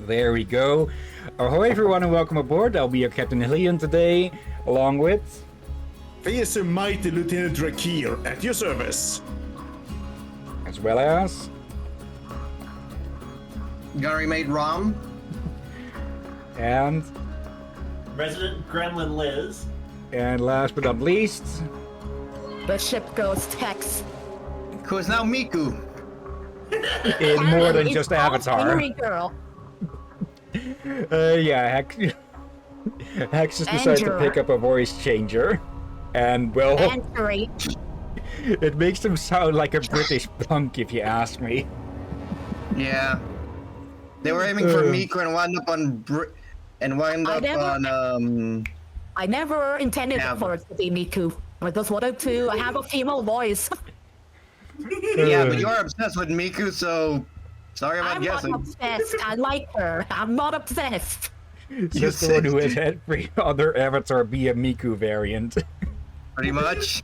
There we go. Ahoy everyone and welcome aboard. I'll be your Captain Hillyan today, along with... Fierce and mighty Lieutenant Drakir at your service. As well as... Gary made Rom. And... Resident Gremlin Liz. And last but not least... The ship goes Tex. Who is now Miku. In more than just Avatar. Angry girl. Yeah, Hex just decided to pick up a voice changer. And, well... Angry. It makes him sound like a British punk, if you ask me. Yeah. They were aiming for Miku and wound up on I never intended for it to be Miku. I just wanted to have a female voice. Yeah, but you're obsessed with Miku, so sorry about guessing. I'm not obsessed. I like her. I'm not obsessed. Just the one who has had every other avatar be a Miku variant. Pretty much.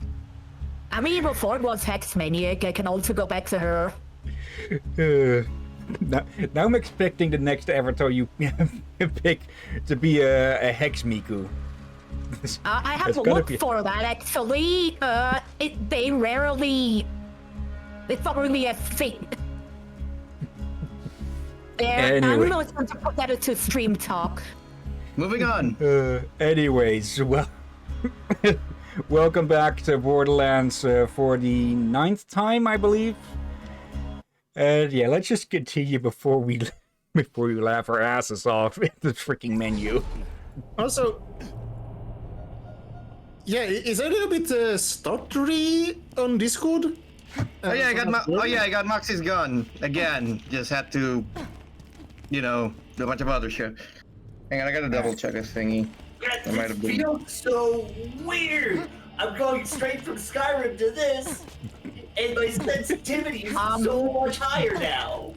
I mean, before it was Hex Maniac, I can also go back to her. Now I'm expecting the next avatar you pick to be a Hex Miku. I have looked for that, actually. They rarely... It's not really a thing. Anyway. I'm not going to put that into stream talk. Moving on. Anyways, well... Welcome back to Borderlands for the 9th time, I believe. Yeah, let's just continue before we laugh our asses off at the freaking menu. Also, yeah, is a little bit stuttery on Discord. I got Moxie's gun again. Just had to, do a bunch of other shit. Hang on, I gotta double check this thingy. It feels so weird. I'm going straight from Skyrim to this, and my sensitivity is so much higher now.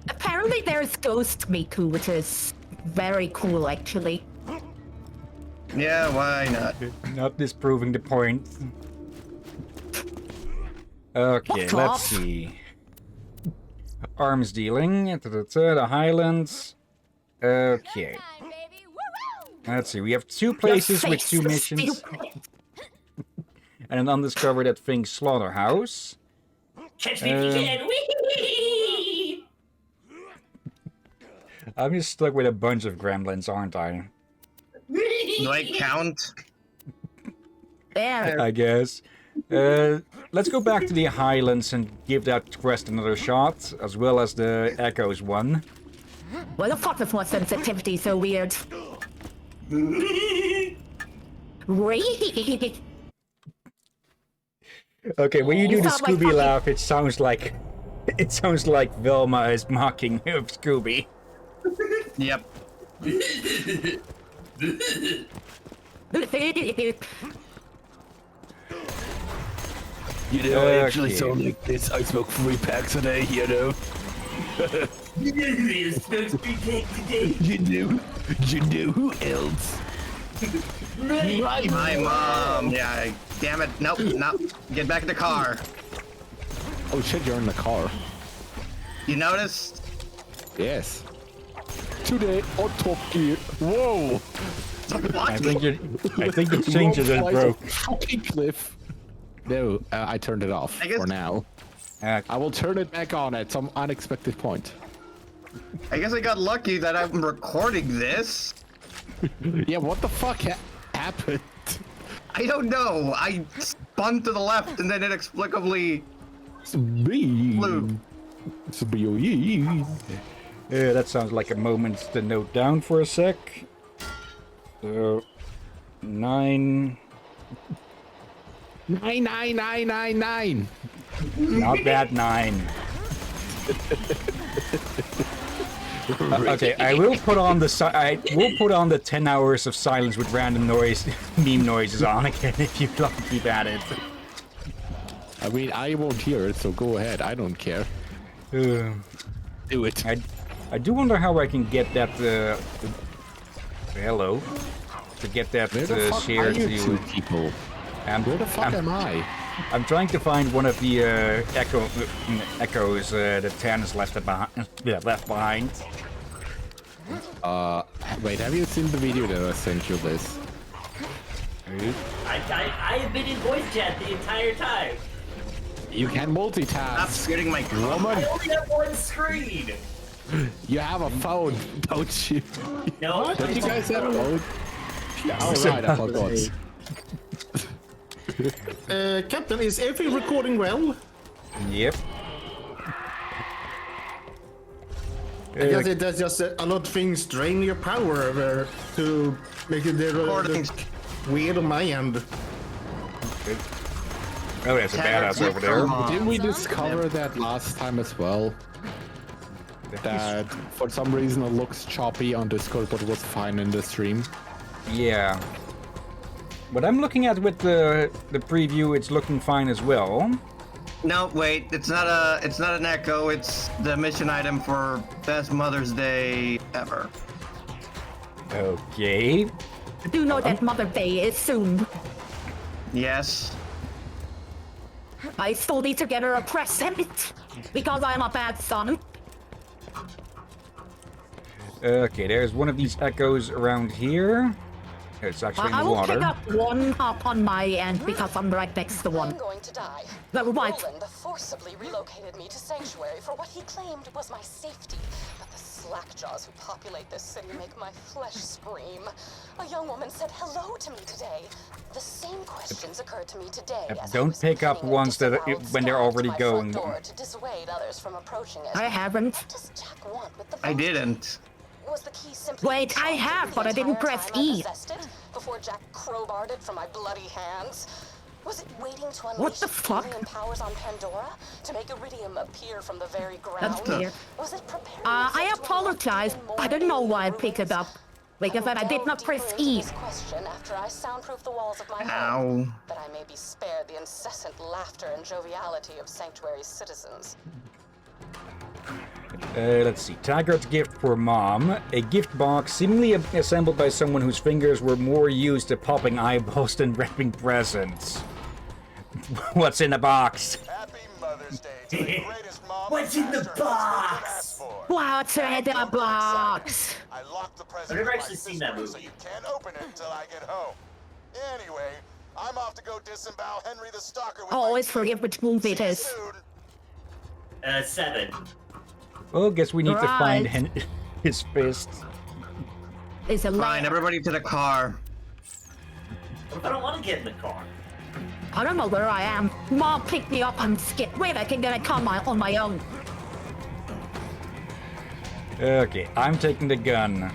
Apparently there's Ghost Miku, which is very cool, actually. Yeah, why not? Not disproving the point. Okay, let's see. Arms dealing. The Highlands. Okay. Let's see. We have 2 places with 2 missions. And an undiscovered at Fink's Slaughterhouse. Catch me if you can. Whee! I'm just stuck with a bunch of gremlins, aren't I? Do I count? There. I guess. Let's go back to the Highlands and give that quest another shot, as well as the Echoes one. Well, the fuck is my sensitivity so weird? Okay, when you do the Scooby laugh, it sounds like Velma is mocking of Scooby. Yep. I actually sound like this. I smoke 3 packs a day, You know who else? My mom. Yeah, damn it. Nope. Get back in the car. Oh shit, you're in the car. You noticed? Yes. Today on Top Gear. Whoa! I think the changer just broke. Fucking cliff. No, I turned it off for now. I will turn it back on at some unexpected point. I guess I got lucky that I'm recording this. Yeah, what the fuck happened? I don't know. I spun to the left and then inexplicably flew. Yeah, that sounds like a moment to note down for a sec. So, 9. 9. Not that 9. Okay, I will put on the 10 hours of silence with random meme noises on again if you'd like to keep at it. I mean, I won't hear it, so go ahead. I don't care. Do it. I do wonder how I can get that. Hello. To get that shared to you people. Where the fuck am I? I'm trying to find one of the echoes that Tan has left behind. Wait, have you seen the video that I sent you, Liz? I have been in voice chat the entire time. You can multitask. Stop scaring my woman. I only have one screen. You have a phone, don't you? No. Don't you guys have a phone? Alright, I forgot. Captain, is everything recording well? Yep. I guess it does just a lot of things drain your power to make it Recording. weird on my end. Oh, there's a badass over there. Didn't we discover that last time as well? That for some reason it looks choppy on Discord, but it was fine in the stream. Yeah. What I'm looking at with the preview, it's looking fine as well. No, wait. It's not an echo. It's the mission item for best Mother's Day ever. Okay. Do know that Mother Day is soon. Yes. I still need to get her a present because I'm a bad son. Okay, there's one of these echoes around here. It's actually in I the will water. pick up one up on my end because I'm right next to one. I'm going to die. The right. Roland forcibly relocated me to Sanctuary for what he claimed was my safety. But the slackjaws who populate this city make my flesh scream. A young woman said hello to me today. The same questions occurred to me today. As I Don't was pick up pinning a ones that disemboweled when they're stab already to my front going. door to dissuade others from approaching it. I haven't. What does Jack want with the I vault? didn't. Was the key simply Wait, I have, but I didn't press E. Before Jack crowbarred it from my bloody hands? Was it waiting to unleash What the its fuck? alien powers on Pandora? To make Iridium appear from the very ground? That's weird. Was it preparing I itself to apologize. unlock I don't know why I picked it up. Like I said, I did not delve press deeper into E. this question after I soundproof the walls of my Ow. home, that I may be spared the incessant laughter and joviality of Sanctuary's citizens. Let's see. Taggart's gift for mom. A gift box seemingly assembled by someone whose fingers were more used to popping eyeballs than wrapping presents. What's in the box? Happy Mother's Day to the greatest mom What's in the service box? you could ask for. What's in the box? I locked the present I've never in my actually seen that fist, so movie. you can't open it until I get home. Anyway, I'm off to go disembowel Henry the Stalker with I my always team. forget which movie it See you is. soon. 7. Well, guess we need to find Right. his fist. It's a Fine, lamp. everybody to the car. What if I don't want to get in the car? I don't know where I am. Mom picked me up. I'm scared. Wait, I can get a car on my own. Okay, I'm taking the gun.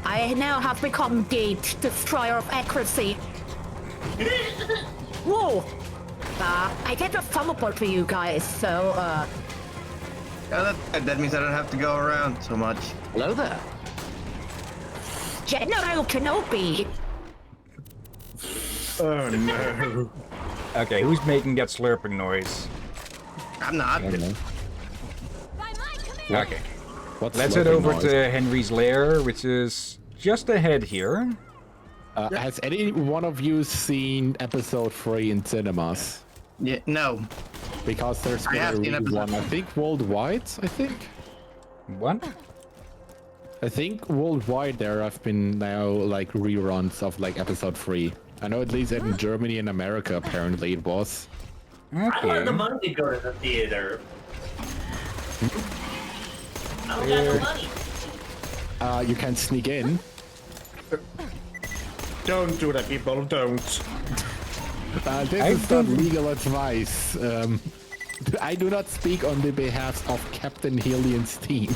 I now have become Gate, destroyer of accuracy. Whoa! I get a teleport for you guys, so, Yeah, that means I don't have to go around so much. Hello there. General Kenobi! Oh no. Okay, who's making that slurping noise? I'm not. Okay, What's let's head slurping over noise? to Henry's lair, which is just ahead here. Has any one of you seen episode 3 in cinemas? Yeah, no. Because there's I been have a seen episode one, I think worldwide, I think. What? I think worldwide there have been now like reruns of like episode 3. I know at least in Germany and America apparently it was. I don't have the Okay. money to go to the theater. I don't got the money. You can sneak in. Don't do that, people. Don't. This I is not don't- legal advice. I do not speak on the behalf of Captain Hillyan's team.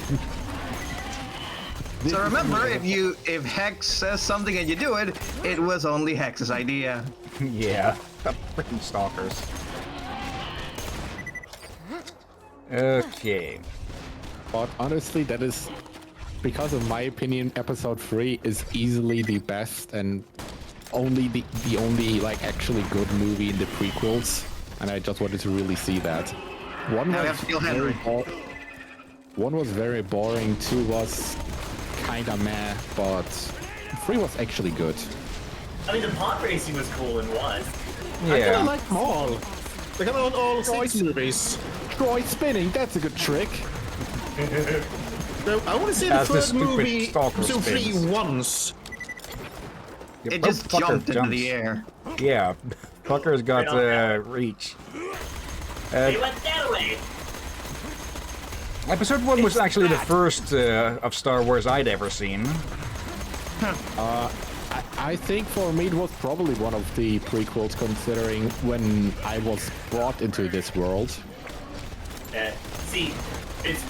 So remember, if Hex says something and you do it, it was only Hex's idea. Yeah, the freaking stalkers. Okay. But honestly, that is because of my opinion, episode 3 is easily the best and only the only like actually good movie in the prequels, and I just wanted to really see that. One Now we was have to kill very Henry. one was very boring, 2 was kinda meh, but 3 was actually good. I mean, the pod racing was cool in 1. I kinda Yeah. like them all. They got all 6 movies. Troy spinning, that's a good trick. No, I want to see the As the third stupid movie, stalker episode 3 spins. once. Yeah, It just fucker jumped into jumps. the air. Yeah, fucker's got Right on reach. They went that way. Episode 1 was actually the first of Star Wars I'd ever seen. I think for me it was probably one of the prequels, considering when I was brought into this world. See, it's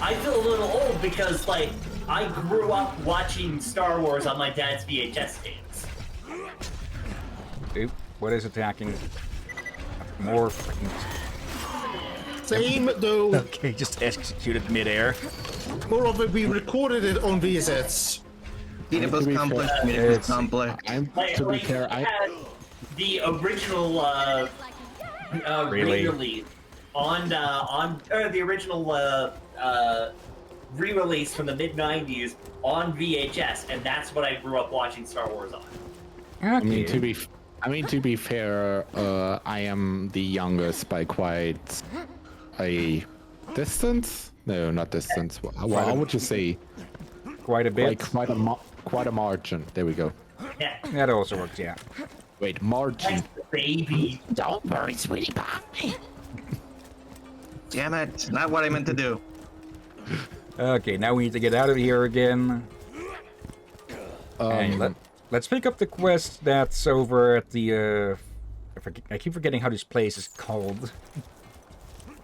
I feel a little old because like I grew up watching Star Wars on my dad's VHS tapes. Oop, what is attacking? More freaking... Same though. Okay, just executed midair. More of it, we recorded it on VSS. It was To be complex. fair, It was complex. To be fair, we had the original Really? re-release on the original re-release from the mid '90s on VHS, and that's what I grew up watching Star Wars on. Okay. I mean to be fair, I am the youngest by quite a distance. No, not distance. How would you say? Quite a bit. Quite a margin. There we go. Yeah, That also works, yeah. Wait, margin. that's the baby. Don't worry, sweetie pie. Damn it! Not what I meant to do. Okay, now we need to get out of here again. And let's pick up the quest that's over at the... I keep forgetting how this place is called.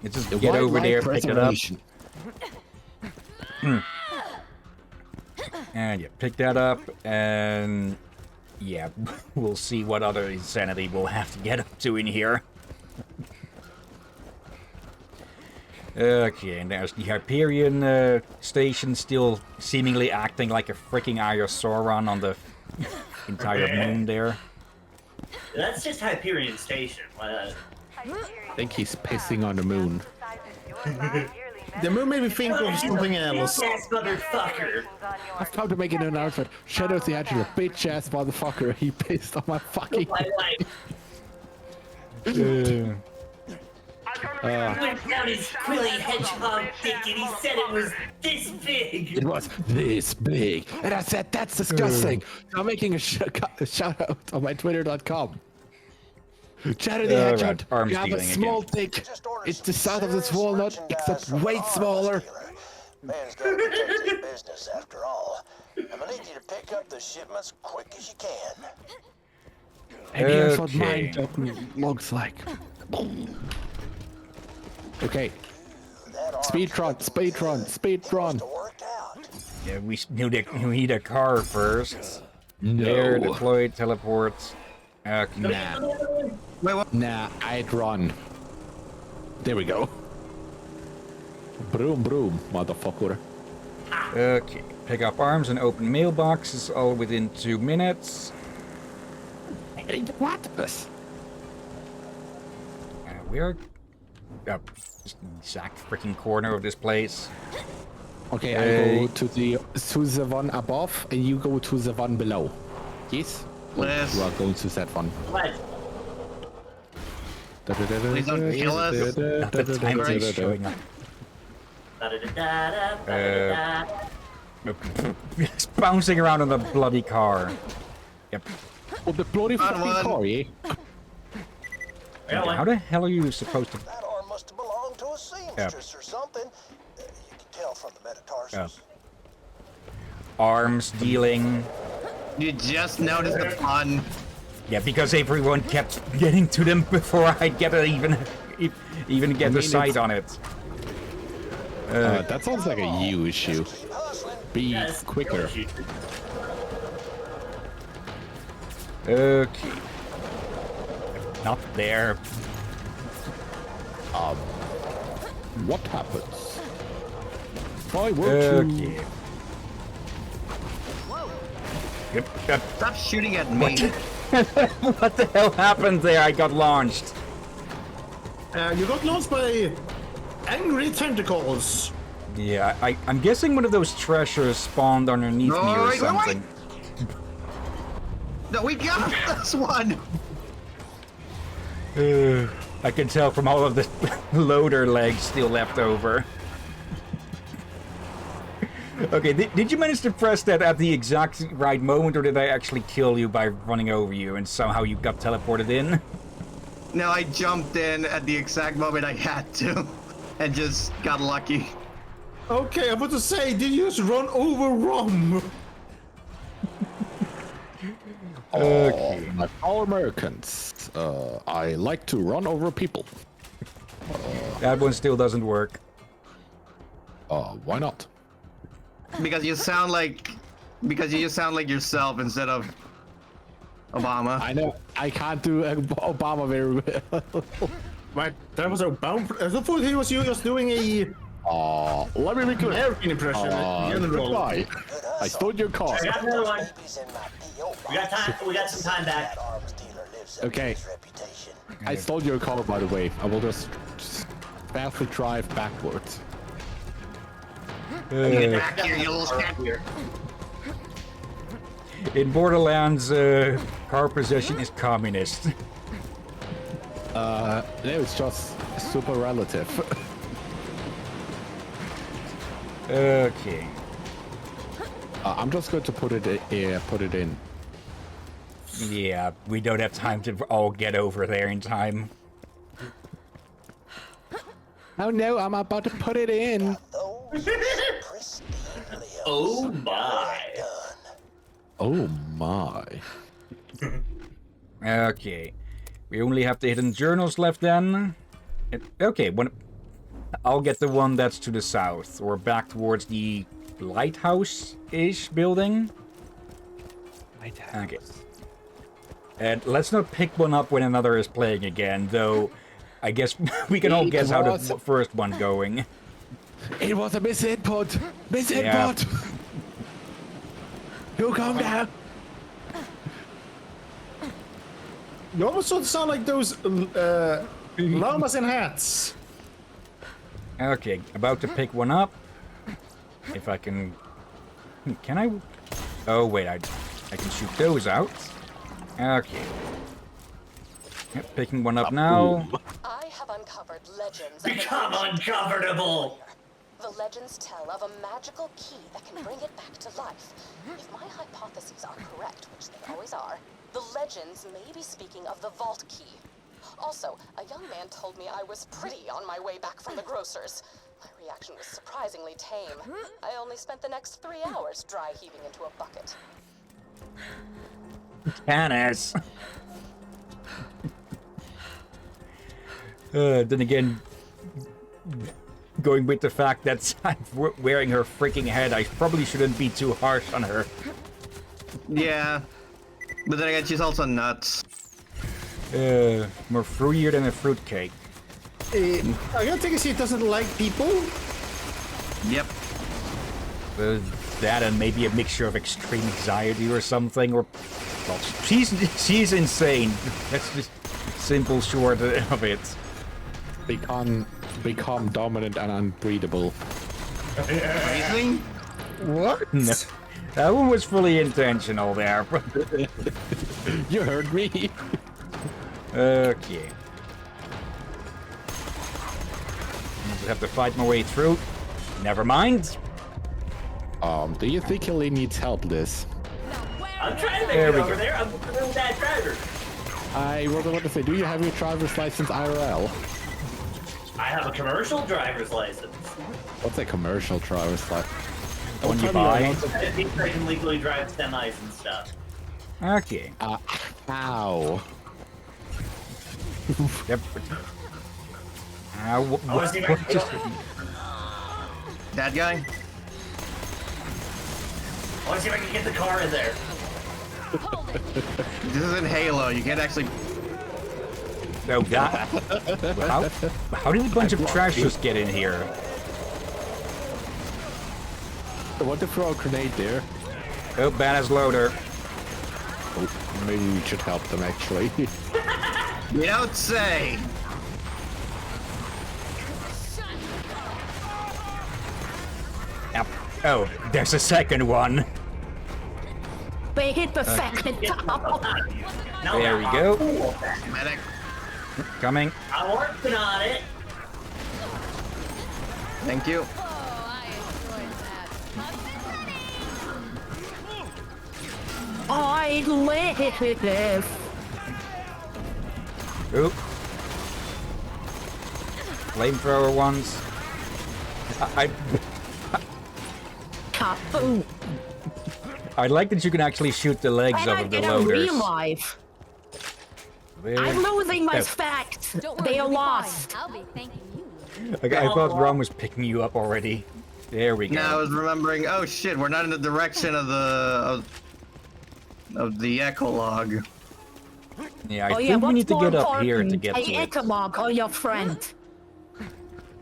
Let's just get over there, pick it up. And yeah, pick that up, and yeah, we'll see what other insanity we'll have to get up to in here. Okay, and there's the Hyperion station still seemingly acting like a freaking Sauron on the entire moon there. That's just Hyperion Station. I think he's pissing on the moon. The moon made me think of something else. Ass motherfucker. I've come to make an announcement. Shadow the Angelo, bitch ass motherfucker. He pissed on my fucking. My life. He went down his quilly hedgehog dick and he said it was this big. It was this big, and I said that's disgusting. I'm making a shout out on my Twitter.com. Shadow the Hedgehog, arms you have a dealing small again. dick. It's the size of this walnut, except way smaller. Man's got to protect his business after all. I'm gonna need you to pick up the shipments quick as you can. And here's what Okay. mine looks like. Okay, That arm's speedrun. worked out. Yeah, we need a car first. There, No, deploy, teleport. Okay. nah, Wait, what? nah, I'd run. There we go. Broom, motherfucker. Okay, pick up arms and open mailboxes all within 2 minutes. What this? We're just in the exact freaking corner of this place. Okay, Hey. I go to the one above, and you go to the one below. Yes? Yes. You are going to that one. What? Please don't kill us. Not the time he's showing up. It's bouncing around on the bloody car. Yep. Oh, the bloody Found fucking one. car, yeah? How the hell are you supposed to... That arm must have belonged to a seamstress or something. You can tell from the metatarsus. Arms dealing? You just noticed the pun. Yeah, because everyone kept getting to them before I get a even get a sight on it. That sounds like a you issue. Keep hustling. Be Yes, quicker. Okay. Not there. What happens? Why won't you? Okay. Yep. Stop shooting at me. What the hell happened there? I got launched. You got lost by angry tentacles. Yeah, I'm guessing one of those treasures spawned underneath me or Wait. something. No, we got this one. I can tell from all of the loader legs still left over. Okay, did you manage to press that at the exact right moment, or did I actually kill you by running over you and somehow you got teleported in? No, I jumped in at the exact moment I had to, and just got lucky. Okay, I'm about to say, did you just run over Rom? Okay. Like all Americans, I like to run over people. That one still doesn't work. Why not? Because you sound like yourself instead of Obama. I know I can't do Obama very well. Right, that was Obama. I thought he was just doing a Let me be clear. American impression. Goodbye. I stole your car. I got another one. Babies in my P.O. We got time. We got some time back. That arms dealer lives up to Okay. his reputation. I stole your car, by the way. I will just fastly drive backwards. Get back here, you little shit. In Borderlands, car possession is communist. No, it's just super relative. Okay. I'm just going to put it in. Yeah, we don't have time to all get over there in time. Oh no, I'm about to put it in. Those pristine lips. Oh my. Oh my. Okay. We only have the hidden journals left then. Okay, I'll get the one that's to the south, or back towards the lighthouse-ish building. Lighthouse. Okay. And let's not pick one up when another is playing again, though I guess we can all guess how the first one going. It was a misinput. Misinput. Yeah. You calm down. You almost sort of sound like those llamas in hats. Okay, about to pick one up. If I can... Can I... Oh, wait, I can shoot those out. Okay. Yep, picking one up now. I have uncovered legends. Become uncomfortable. The legends tell of a magical key that can bring it back to life. If my hypotheses are correct, which they always are, the legends may be speaking of the vault key. Also, a young man told me I was pretty on my way back from the grocer's. My reaction was surprisingly tame. I only spent the next 3 hours dry heaving into a bucket. Canis. Then again, going with the fact that I'm wearing her freaking head, I probably shouldn't be too harsh on her. Yeah. But then again, she's also nuts. More fruitier than a fruitcake. I gotta take a see it doesn't like people. Yep. That and maybe a mixture of extreme anxiety or something, or... Well, she's insane. That's just simple short of it. Become dominant and unbreathable. Amazing? What? No. That one was fully intentional there. You heard me. Okay. I have to fight my way through. Never mind. Do you think Hillyan needs help, Liz? I'm trying to make There it we over go. there. I'm a real bad driver. I was about to say, do you have your driver's license IRL? I have a commercial driver's license. What's a commercial driver's license? One you tell me buy. you're allowed It means I can legally drive semis and stuff. Okay. How? Yep. I want to see if I can just... That guy? I want to see if I can get the car in there. This isn't Halo. You can't actually. No, that... How did a bunch of trash just get in here? I want to throw a grenade there. Oh, badass loader. Oh, maybe we should help them, actually. You don't say. Yep. Oh, there's a second one. They hit the second top. No, There we I'm go. cool with that. Medic. Coming. I'm working on it. Thank you. I live. Oop. Flamethrower ones. Kaboom. I like that you can actually shoot the legs And off I of the get a loaders. real life. Where- I'm losing my Oh. facts. Don't worry, They you'll are be fine. lost. I'll be thanking you. Okay, I thought Ron was picking you up already. There we go. Now I was remembering. Oh shit, we're not in the direction of the of the echolog. Yeah, I Oh think yeah, we what's need to more get up here to important, get to an it. etymog or your friend?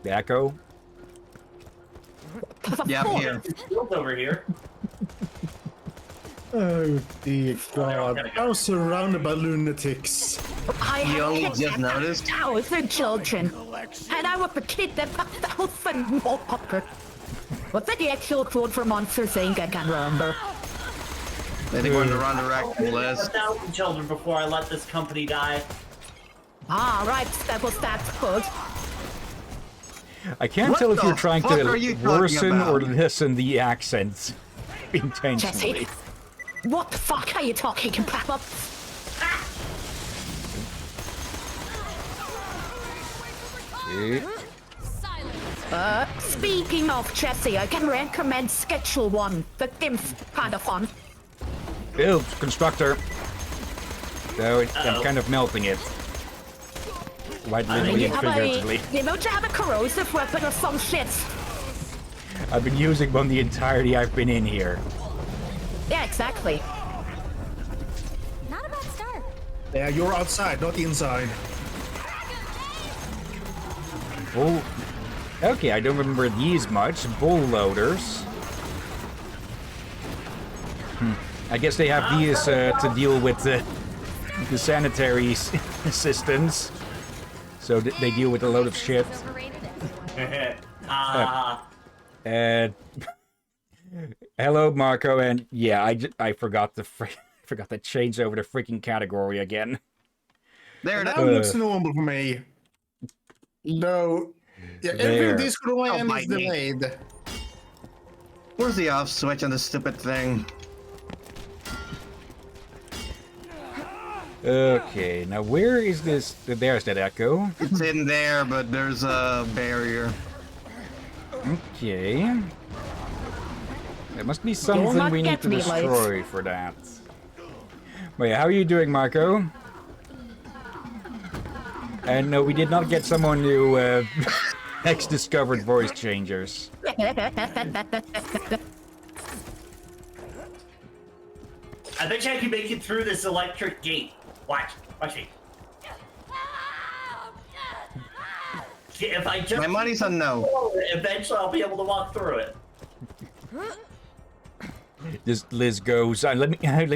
The echo? Yeah, I'm here. Shields over here. Oh dear God! I was surrounded by lunatics. I You have only kidnapped just noticed? 1,000 children, and I was a kid that 1,000 more puppet. What's the actual code for Monsters Inc? I can't remember. I think we're in the wrong direction, Liz. 1,000 children before I let this company die. Ah, right, that was that code. I can't What tell if the you're trying fuck to are you talking worsen or about? lessen the accents intentionally. Jesse, what the fuck are you talking about? Speaking of Jesse, I can recommend Schedule 1. The game's kind of fun. Ew, constructor. So I'm kind of melting it. Quite literally and figuratively. You know, to have a corrosive weapon or some shit. I've been using one the entirety I've been in here. Yeah, exactly. Not a bad start. Yeah, you're outside, not inside. Oh, okay, I don't remember these much. Bull loaders. I guess they have these to deal with the sanitary systems. So they deal with a load of shit. And hello, Marco. And yeah, I forgot to forgot to change over the freaking category again. There it That is. looks normal for me. No. Yeah, There. everything Discord land bite is me. delayed. Where's the off switch on this stupid thing? Okay, now where is this? There's that echo. It's in there, but there's a barrier. Okay. There must be something not we need get to me, Lights. destroy for that. Wait, how are you doing, Marco? And no, we did not get someone new ex-discovered voice changers. I bet you I can make it through this electric gate. Watch me. If I just My money's on no. eventually I'll be able to walk through it. This Liz goes, let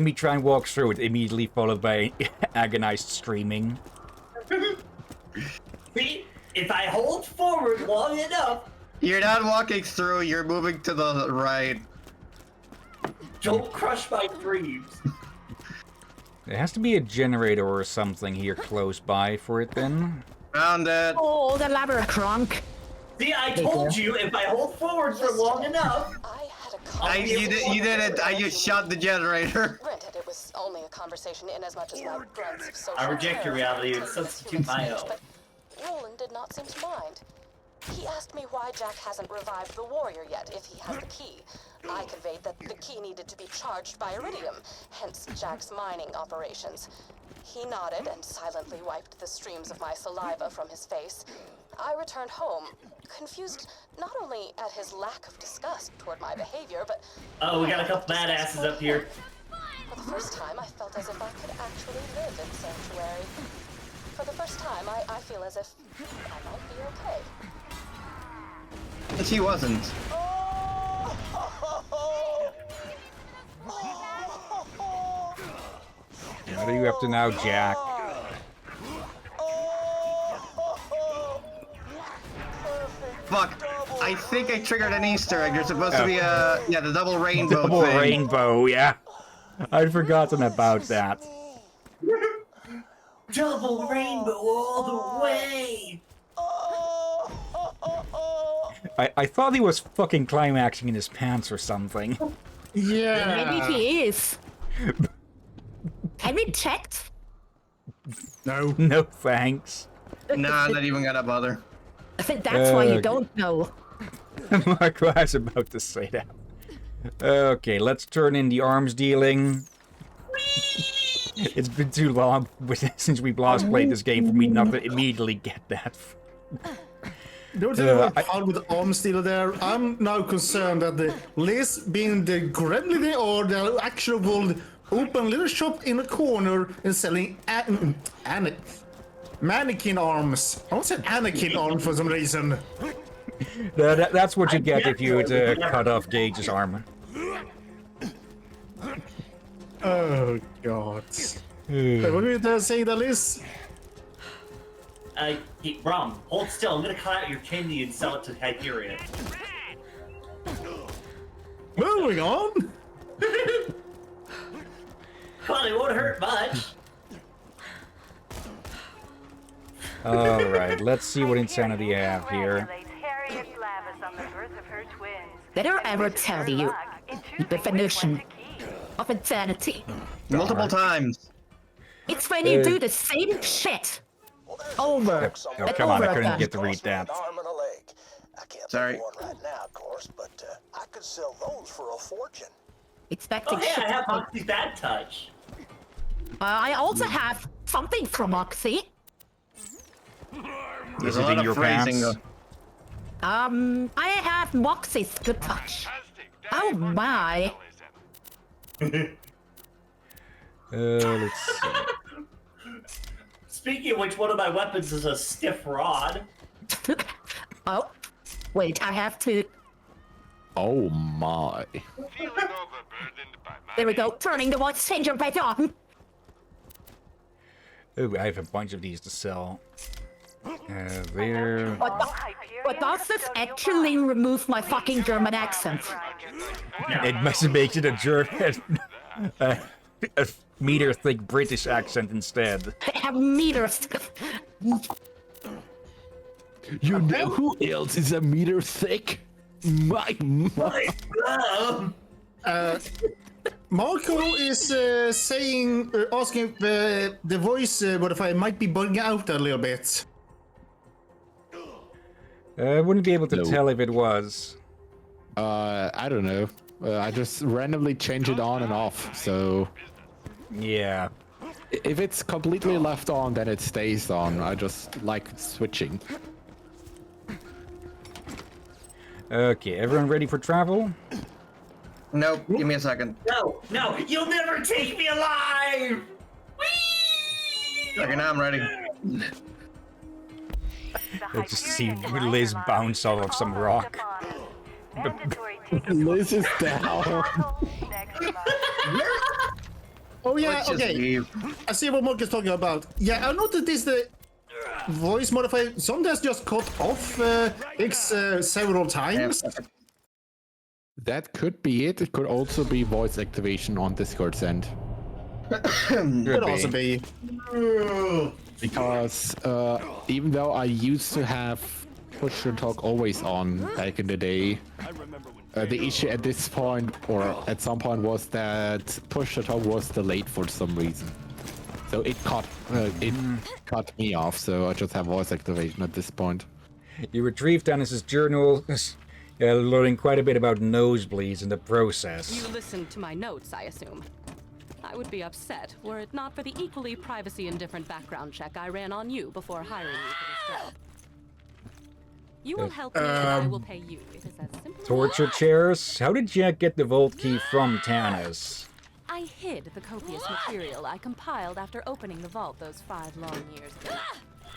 me try and walk through it, immediately followed by agonized screaming. See, if I hold forward long enough, You're not walking through, you're moving to the right. don't crush my dreams. There has to be a generator or something here close by for it then. Found it. Oh, the labyrinth. See, I told you if I hold forward for long enough. I had a You did it. I just shot the generator. Granted, it was only a conversation in as much as my grunts of social I reject your terror reality and contained this substitute my human own. speech, but Roland did not seem to mind. He asked me why Jack hasn't revived the warrior yet, if he has the key. I conveyed that the key needed to be charged by iridium, hence Jack's mining operations. He nodded and silently wiped the streams of my saliva from his face. I returned home, confused not only at his lack of disgust toward my behavior, but... Oh, we got a couple badasses up here. For the first time, I felt as if I could actually live in Sanctuary. For the first time, I feel as if I might be okay. And she wasn't. What are you up to now, Jack? Fuck. I think I triggered an Easter egg. There's supposed to be a the double rainbow Double thing. rainbow, yeah. I'd forgotten about that. Double rainbow all the way. I thought he was fucking climaxing in his pants or something. Yeah. Maybe he is. Any checked? No. No thanks. Nah, not even gonna bother. I think that's why you don't know. Marco, I was about to say that. Okay, let's turn in the arms dealing. It's been too long since we last played this game for me not to immediately get that. Don't you know how with the arms dealer there? I'm now concerned that the Liz being the gremlin or the actual world open little shop in a corner and selling mannequin arms. I said Anakin arm for some reason. That's what you get if you cut off Gage's arm. Oh god. What were you saying, that Liz? Rom, hold still. I'm gonna cut out your kidney and sell it to Hyperion. Moving on. Probably won't hurt much. Alright, let's see what insanity I have here. Did I ever tell you the definition of insanity? Multiple times. It's when you do the same shit over Oh, and come on, over I couldn't again. get to read that. Arm and a leg. I can't Sorry. buy one right now, of course, but I could sell those for a fortune. Expecting Oh, hey, shit. I have Moxie's bad touch. I also have something from Moxie. There's Is a it lot in of your phrasing. pants? I have Moxie's good touch. Oh my. Let's see. Speaking of which, one of my weapons is a stiff rod. Oh, wait, I have to. Oh my. There we go, turning the voice changer back on. Oh, I have a bunch of these to sell. There. But does this actually remove my fucking German accent? It must make it a German, a meter-thick British accent instead. I have meters. You know who else is a meter thick? My Marco is saying, asking if the voice modifier might be bugging out a little bit. I wouldn't be able to No. tell if it was. I don't know. I just randomly change it on and off. So Yeah. if it's completely left on, then it stays on. I just like switching. Okay, everyone ready for travel? Nope, give me a second. No, no, you'll never take me alive! Whee! Okay, now I'm ready. I just see Liz bounce off of some rock. Liz is down. Oh yeah, Let's just okay. leave. I see what Mark is talking about. Yeah, I noticed this the voice modifier sometimes just cut off several times. That could be it. It could also be voice activation on Discord's end. Could also be. Because even though I used to have push to talk always on back in the day, the issue at this point or at some point was that push to talk was delayed for some reason. So it cut me off. So I just have voice activation at this point. You retrieved Dennis's journal, learning quite a bit about nosebleeds in the process. You listened to my notes, I assume. I would be upset were it not for the equally privacy-indifferent background check I ran on you before hiring you for this job. You will help me and I will pay you. It is as simple as Torture chairs? How did Jack get the vault key from Tannis? I hid the copious material I compiled after opening the vault those 5 long years ago.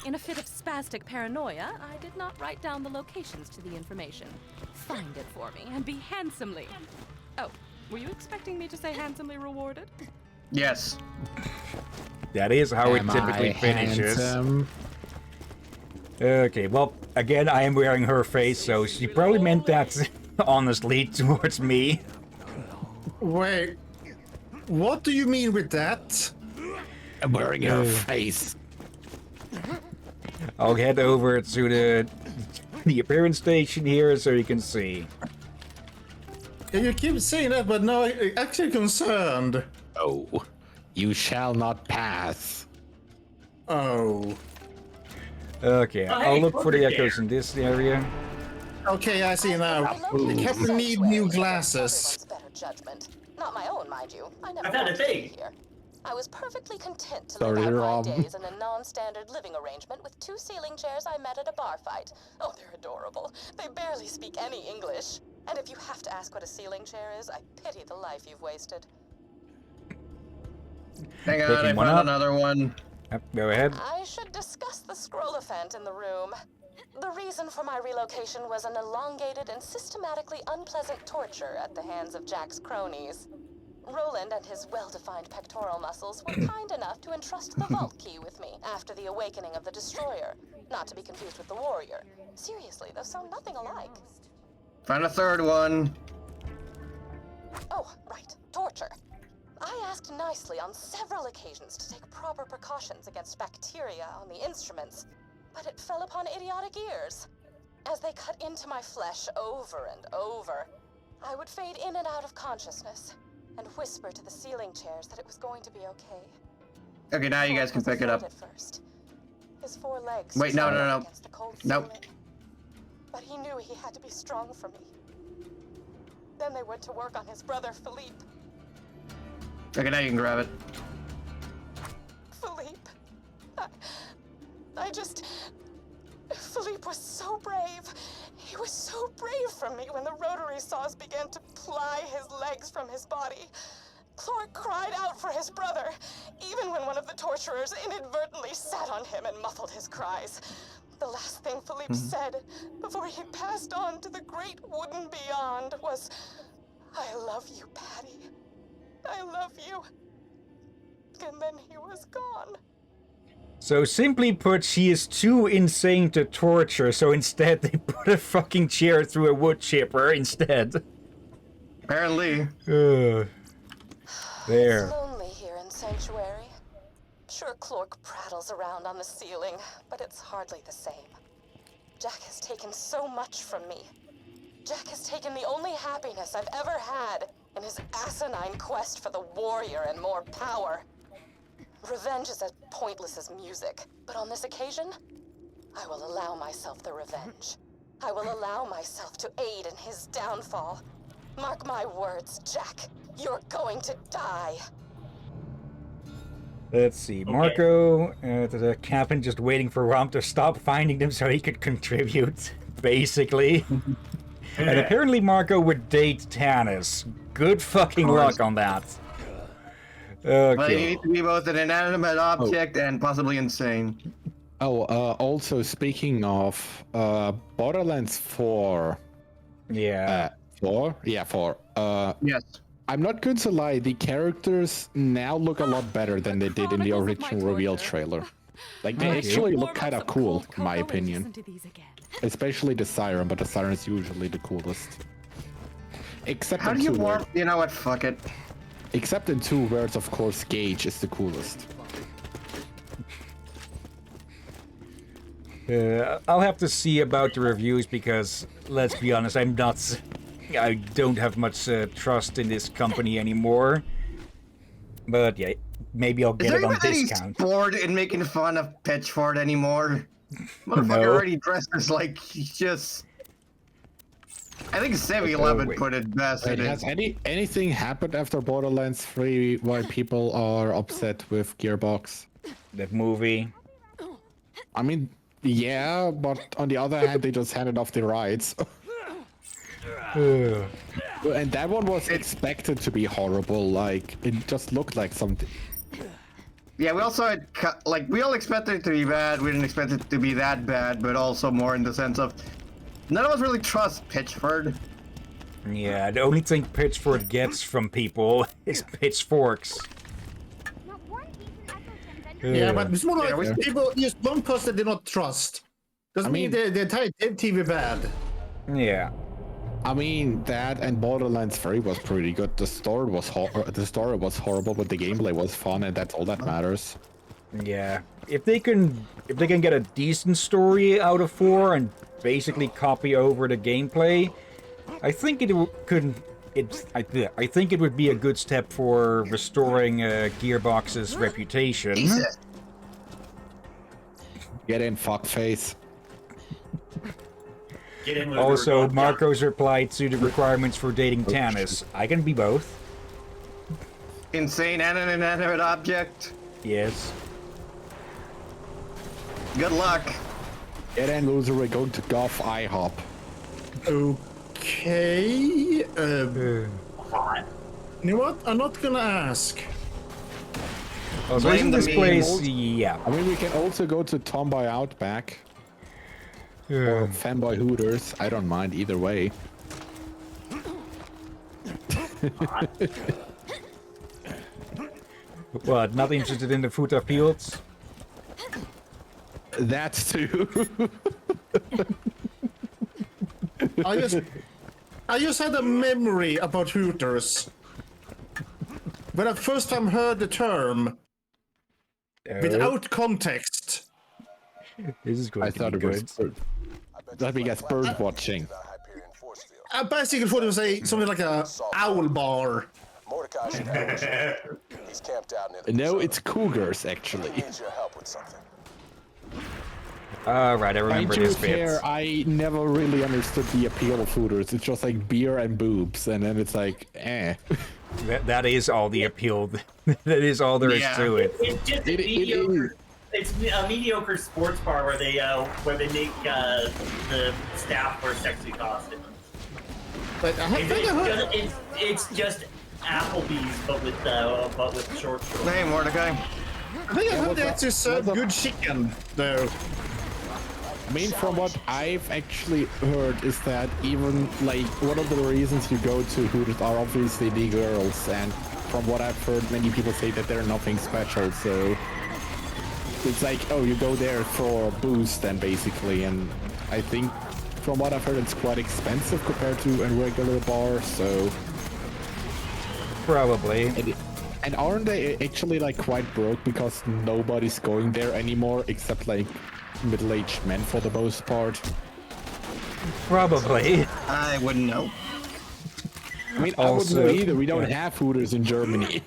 In a fit of spastic paranoia, I did not write down the locations to the information. Find it for me and be handsomely... Oh, were you expecting me to say handsomely rewarded? Yes. That is how it typically I finishes. handsome? Okay, well, again, I am wearing her face, so she probably meant that honestly towards me. Wait, what do you mean with that? I'm wearing her face. I'll head over to the appearance station here so you can see. Yeah, you keep saying that, but now I'm actually concerned. Oh. You shall not pass. Oh. Okay, Oh, I'll hey, look for the Clover echoes in this area. Okay, I see now. The captain need new glasses. Everyone's better judgment. Not my own, mind you. I never I found a wanted to be thing. here. I was perfectly content to Sorry, live out Rob. my days in a non-standard living arrangement with 2 ceiling chairs I met at a bar fight. Oh, they're adorable. They barely speak any English. And if you have to ask what a ceiling chair is, I pity the life you've wasted. Hang on, I Picking one found up. another one. Yep, go ahead. I should discuss the scrollophaint in the room. The reason for my relocation was an elongated and systematically unpleasant torture at the hands of Jack's cronies. Roland and his well-defined pectoral muscles were kind enough to entrust the vault key with me after the awakening of the Destroyer, not to be confused with the Warrior. Seriously, those sound nothing alike. Found a third one. Oh, right, torture. I asked nicely on several occasions to take proper precautions against bacteria on the instruments, but it fell upon idiotic ears. As they cut into my flesh over and over, I would fade in and out of consciousness and whisper to the ceiling chairs that it was going to be okay. Okay, now you guys can pick it up. At first. His 4 legs Wait, no. against a cold Nope. ceiling. But he knew he had to be strong for me. Then they went to work on his brother, Philippe. Okay, now you can grab it. Philippe. Philippe was so brave. He was so brave for me when the rotary saws began to ply his legs from his body. Clark cried out for his brother, even when one of the torturers inadvertently sat on him and muffled his cries. The last thing Philippe said before he passed on to the great wooden beyond was, "I love you, Patty. I love you." And then he was gone. So simply put, she is too insane to torture, so instead they put a fucking chair through a wood chipper instead. Apparently. There. It's lonely here in Sanctuary. Sure, Clark prattles around on the ceiling, but it's hardly the same. Jack has taken so much from me. Jack has taken the only happiness I've ever had in his asinine quest for the warrior and more power. Revenge is as pointless as music, but on this occasion, I will allow myself the revenge. I will allow myself to aid in his downfall. Mark my words, Jack. You're going to die. Let's see. Marco, the captain just waiting for Rom to stop finding them so he could contribute, basically. And apparently Marco would date Tannis. Good fucking luck on that. Okay. But you need to be both an inanimate object and possibly insane. Also speaking of Borderlands 4. Yeah. 4? Yeah, 4. Yes. I'm not going to lie, the characters now look a lot better than they did in the original reveal trailer. Like, they actually look kind of cool, in my opinion. Especially the Siren, but the Siren is usually the coolest. Except How in do you 2, warp? You know what? Fuck it. Except in 2, where it's of course Gage is the coolest. I'll have to see about the reviews because, let's be honest, I don't have much trust in this company anymore. But yeah, maybe I'll get it on discount. Is there even any sport in making fun of Pitchford anymore? Motherfucker already dressed as like he's just. I think Savvy 11 put it best. Wait, has anything happened after Borderlands 3 why people are upset with Gearbox? That movie. I mean, yeah, but on the other hand, they just handed off the rights. And that one was expected to be horrible. Like, it just looked like something. Yeah, we also had we all expected it to be bad. We didn't expect it to be that bad, but also more in the sense of none of us really trust Pitchford. Yeah, the only thing Pitchford gets from people is pitchforks. Yeah, but it's more like people, just one person they don't trust. Doesn't mean the entire TV bad. Yeah. I mean, that and Borderlands 3 was pretty good. The story was horrible, but the gameplay was fun, and that's all that matters. Yeah, if they can get a decent story out of 4 and basically copy over the gameplay, I think it could I think it would be a good step for restoring Gearbox's reputation. Jesus. Get in, fuckface. Get in with Also, her. Marco's reply to the requirements for dating Tannis. I can be both. Insane and an inanimate object. Yes. Good luck. Get in, loser. We're going to golf IHOP. Okay. You know what? I'm not gonna ask. Also, Blame isn't the this place? memes. Yeah. I mean, we can also go to Tomboy Outback. Or Fanboy Hooters. I don't mind either way. What? Not interested in the food of fields? That's too. I just had a memory about Hooters. When I first time heard the term, without context. This is going I to thought be it good. was bird. Let me guess, bird watching. I basically thought it was something like a owl bar. Mordecai should have He's camped out near the No, it's cougars actually. needs your help with something. Right, I remember this bit. I never really understood the appeal of Hooters. It's just like beer and boobs, and then it's like, eh. That is all the appeal. That is all there is to it. It's just a mediocre. It's a mediocre sports bar where they make the staff wear sexy costumes. But I think I heard. It's just Applebee's, but with short shorts. Hey, Mordecai. I think I heard they actually serve good chicken, though. I mean, from what I've actually heard is that even like one of the reasons you go to Hooters are obviously the girls, and from what I've heard, many people say that they're nothing special. So it's like, oh, you go there for a boost, then basically, and I think from what I've heard, it's quite expensive compared to a regular bar. So Probably. and aren't they actually like quite broke because nobody's going there anymore except like middle-aged men for the most part? Probably. I wouldn't know. I mean, I wouldn't know either. We don't have Hooters in Germany.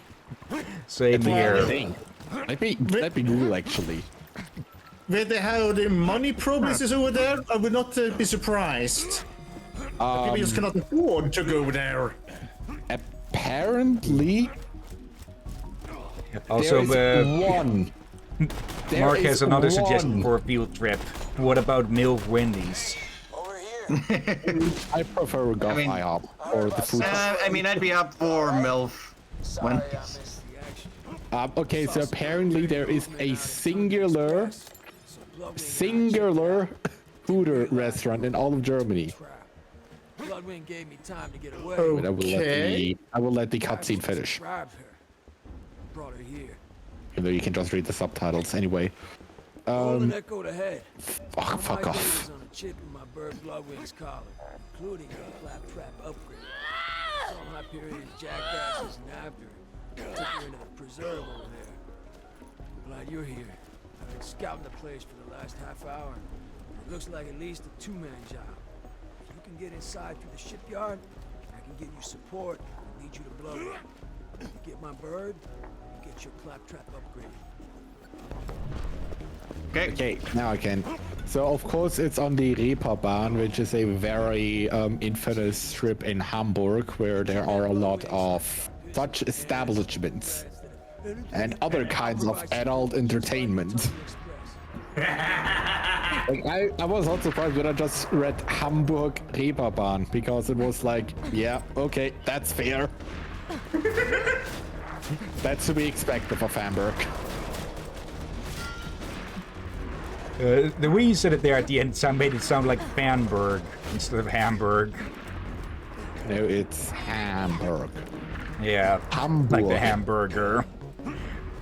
Same here. That'd be cool, actually. Where they have the money problems over there, I would not be surprised. People just cannot afford to go there. Apparently, Also, one. Mark has another suggestion for a field trip. What about MILF Wendy's? Over here. I prefer Golf IHOP or the food. I mean, I'd be up for MILF. When? Okay, so apparently there is a singular Hooter restaurant in all of Germany. Bloodwind gave me time to get away. Okay. I will let the cutscene finish. Brought her here. Even though you can just read the subtitles anyway. Rolling echoed ahead. Fuck off. On a chip in my bird Bloodwind's collar, including a claptrap upgrade. Some Hyperion jackasses and after took her into the preserve over there. I'm glad you're here. I've been scouting the place for the last half hour. It looks like at least a two-man job. If you can get inside through the shipyard, I can get you support and lead you to Bloodwind. You get my bird, you get your claptrap upgraded. Okay, now I can. So of course it's on the Reeperbahn, which is a very infamous strip in Hamburg, where there are a lot of such establishments and other kinds of adult entertainment. Like, I was not surprised when I just read Hamburg Reeperbahn, because it was like, yeah, okay, that's fair. That's to be expected of Hamburg. The way you said it there at the end made it sound like Fanburg instead of Hamburg. No, it's Hamburg. Yeah, Hamburg. like the hamburger.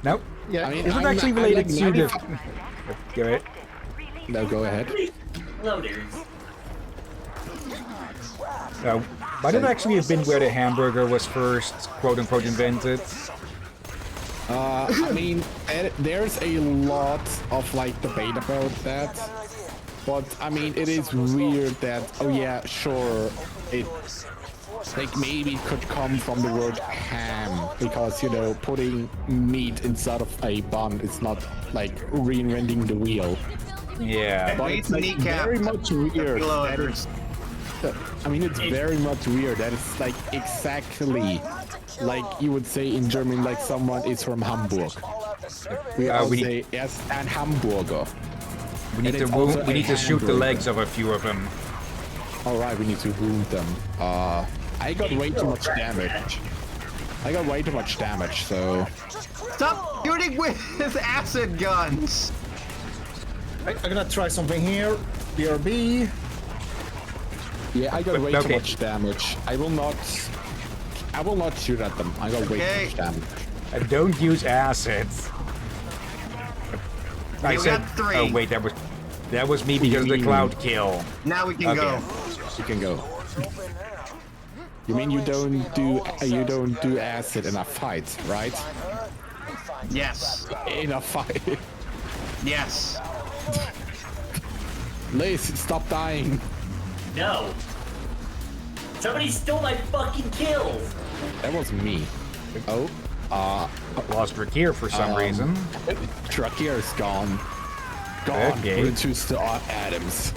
Nope. Yeah, I mean, is it actually related to the... Go ahead. No, go ahead. Might it actually have been where the hamburger was first, quote-unquote, invented? I mean, there's a lot of like debate about that, but I mean, it is weird that, oh yeah, sure, like maybe it could come from the word ham, because you know putting meat inside of a bun is not like reinventing the wheel. Yeah. But it's like very much weird. That is, I mean, it's very much weird. That it's like exactly like you would say in German, like someone is from Hamburg. We say yes, and Hamburger. We need to shoot the legs of a few of them. All right, we need to wound them. I got way too much damage. So stop shooting with acid guns. I'm gonna try something here. BRB. Yeah, I got way too much damage. I will not shoot at them. I got way too much damage. Don't use acid. I said, got 3. Oh wait, that was me because of the cloud kill. Now we can go. You can go. You mean you don't do acid in a fight, right? Yes. In a fight. Yes. Liz, stop dying. No. Somebody stole my fucking kills. That was me. Oh. Lost Drakir for some reason. Drakir is gone. Okay. Reduced to atoms.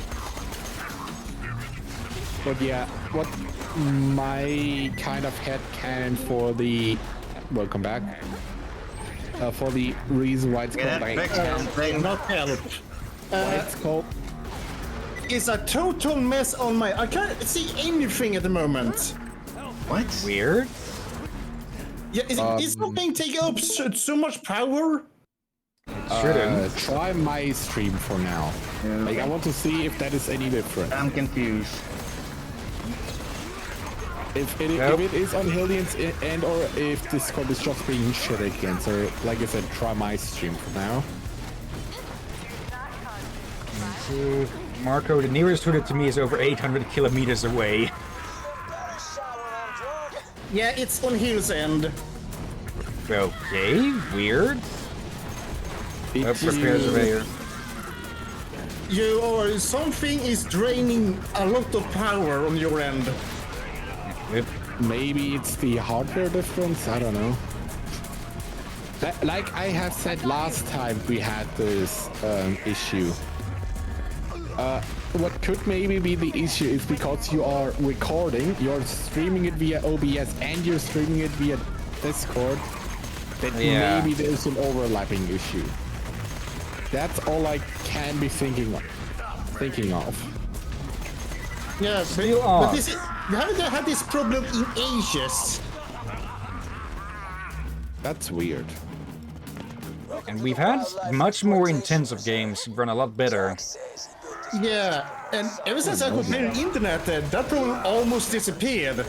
But yeah, what my kind of headcanon for the welcome back for the reason why it's called not help. It's called. It's a total mess on my. I can't see anything at the moment. What? Weird. Yeah, is something taking up so much power? Shouldn't. Try my stream for now. Like, I want to see if that is any different. I'm confused. If it is on Hillyan's end, or if Discord is just being shit again. So, like I said, try my stream for now. Marco, the nearest hooded to me is over 800 kilometers away. Yeah, it's on Hill's end. Okay, weird. Prepare surveyor. Something is draining a lot of power on your end. Maybe it's the hardware difference. I don't know. Like I have said last time we had this issue. What could maybe be the issue is because you are recording, you're streaming it via OBS, and you're streaming it via Discord. That maybe there's an overlapping issue. That's all I can be thinking of. Yeah, but we haven't had this problem in ages. That's weird. And we've had much more intensive games run a lot better. Yeah, and ever since I got the internet, that problem almost disappeared.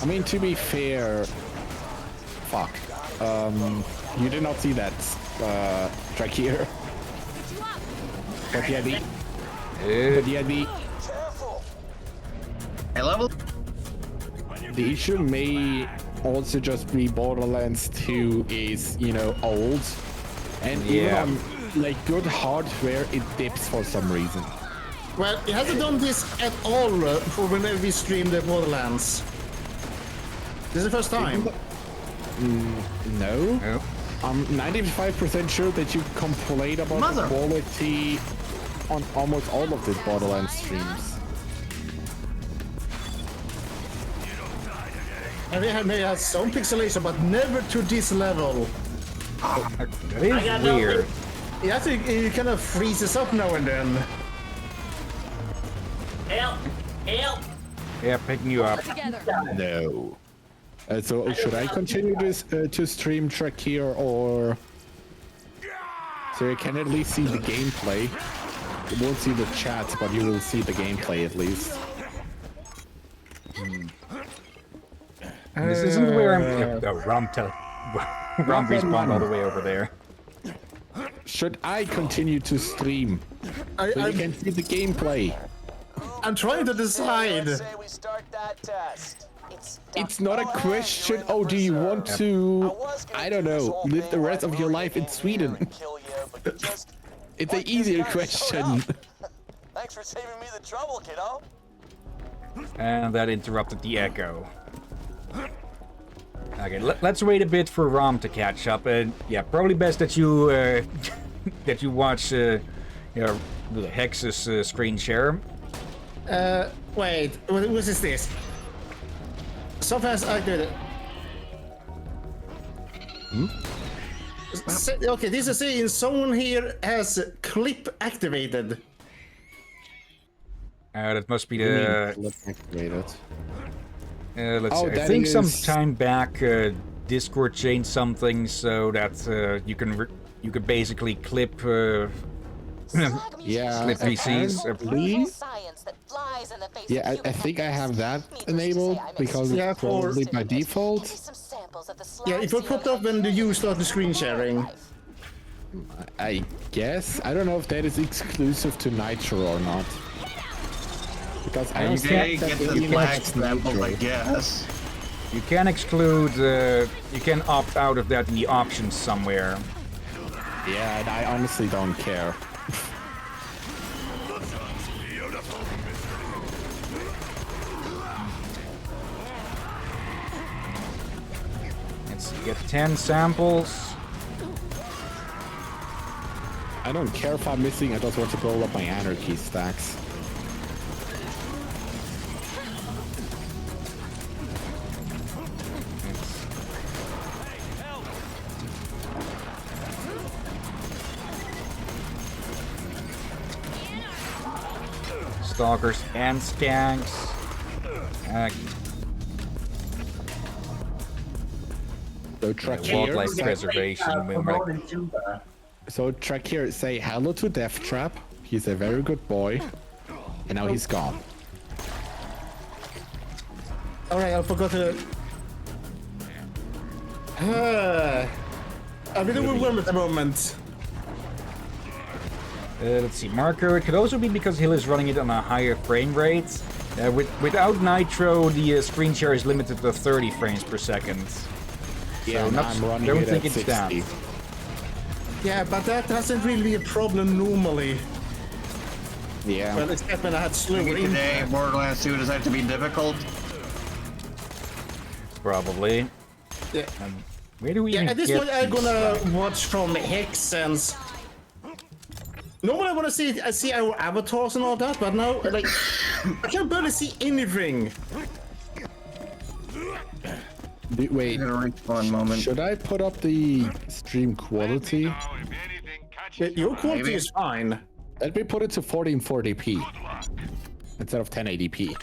I mean, to be fair, fuck. You did not see that track here. But yeah, the issue may also just be Borderlands 2 is, you know, old, and even on like good hardware, it dips for some reason. Well, it hasn't done this at all for whenever we stream the Borderlands. This is the first time. No. I'm 95% sure that you complain about the quality on almost all of the Borderlands streams. And we may have some pixelation, but never to this level. That is weird. Yeah, I think it kind of freezes up now and then. Help! Help! Yeah, picking you up. No. So should I continue this to stream track here, or so you can at least see the gameplay? You won't see the chat, but you will see the gameplay at least. This isn't where I'm. Oh, Rom respawned all the way over there. Should I continue to stream so you can see the gameplay? I'm trying to decide. It's not a question. Oh, do you want to, I don't know, live the rest of your life in Sweden? It's an easier question. Thanks for saving me the trouble, kiddo. And that interrupted the echo. Okay, let's wait a bit for Rom to catch up. And yeah, probably best that you that you watch the Hex's screen share. Wait, what is this? So fast I did it. Okay, this is saying someone here has clip activated. That must be the. Clip activated. Let's see. I think some time back, Discord changed something so that you can basically clip. Yeah, clip PCs. Yeah, I think I have that enabled because it's probably by default. Yeah, it will pop up when you start the screen sharing. I guess. I don't know if that is exclusive to Nitro or not. Because I don't get think that the black sample, I guess. You can exclude. You can opt out of that in the options somewhere. Yeah, and I honestly don't care. Let's see, get 10 samples. I don't care if I'm missing. I just want to roll up my anarchy stacks. Stalkers and skanks. So wildlife preservation. So Trakir, say hello to Deathtrap. He's a very good boy. And now he's gone. Alright, I forgot to... I'm in overwhelmed at the moment. Let's see, Marco. It could also be because Hill is running it on a higher frame rate. Without Nitro, the screen share is limited to 30 frames per second. Yeah, so I'm running don't it think at it's 60. that. Yeah, but that doesn't really be a problem normally. Yeah. Well, except when I had slower Today, Borderlands 2 decided to be difficult. Probably. Yeah. Where do we Yeah, even at this get point I'm these gonna from? watch from Hexen's. Normally I wanna see our avatars and all that, but now like I can barely see anything. Wait, one moment. Should I put up the stream quality? Your quality is fine. Let me put it to 1440p instead of 1080p.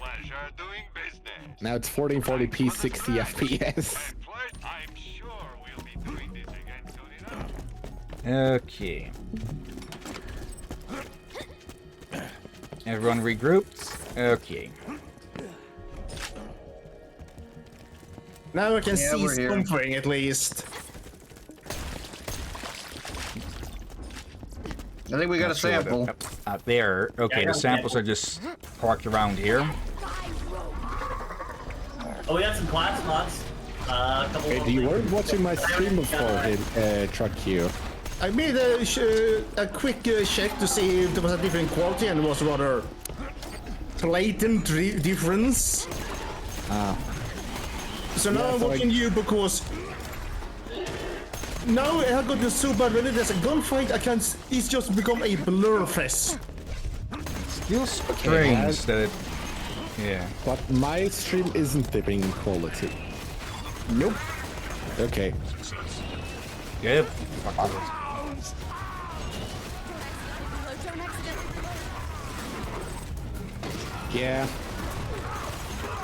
Now it's 1440p, 60 FPS. Okay. Everyone regrouped? Okay. Now I can see we're here. something at least. I think we got a sample. Out there. Okay, the samples are just parked around here. Oh, we got some class mods. Hey, you weren't watching my stream before, Truck Q. I made a quick check to see if there was a different quality, and it was rather blatant difference. So now I'm watching you because now I got this so bad when there's a gunfight. It's just become a blur fest. Still strange that it. Yeah. But my stream isn't dipping in quality. Nope. Okay. Yep. Yeah.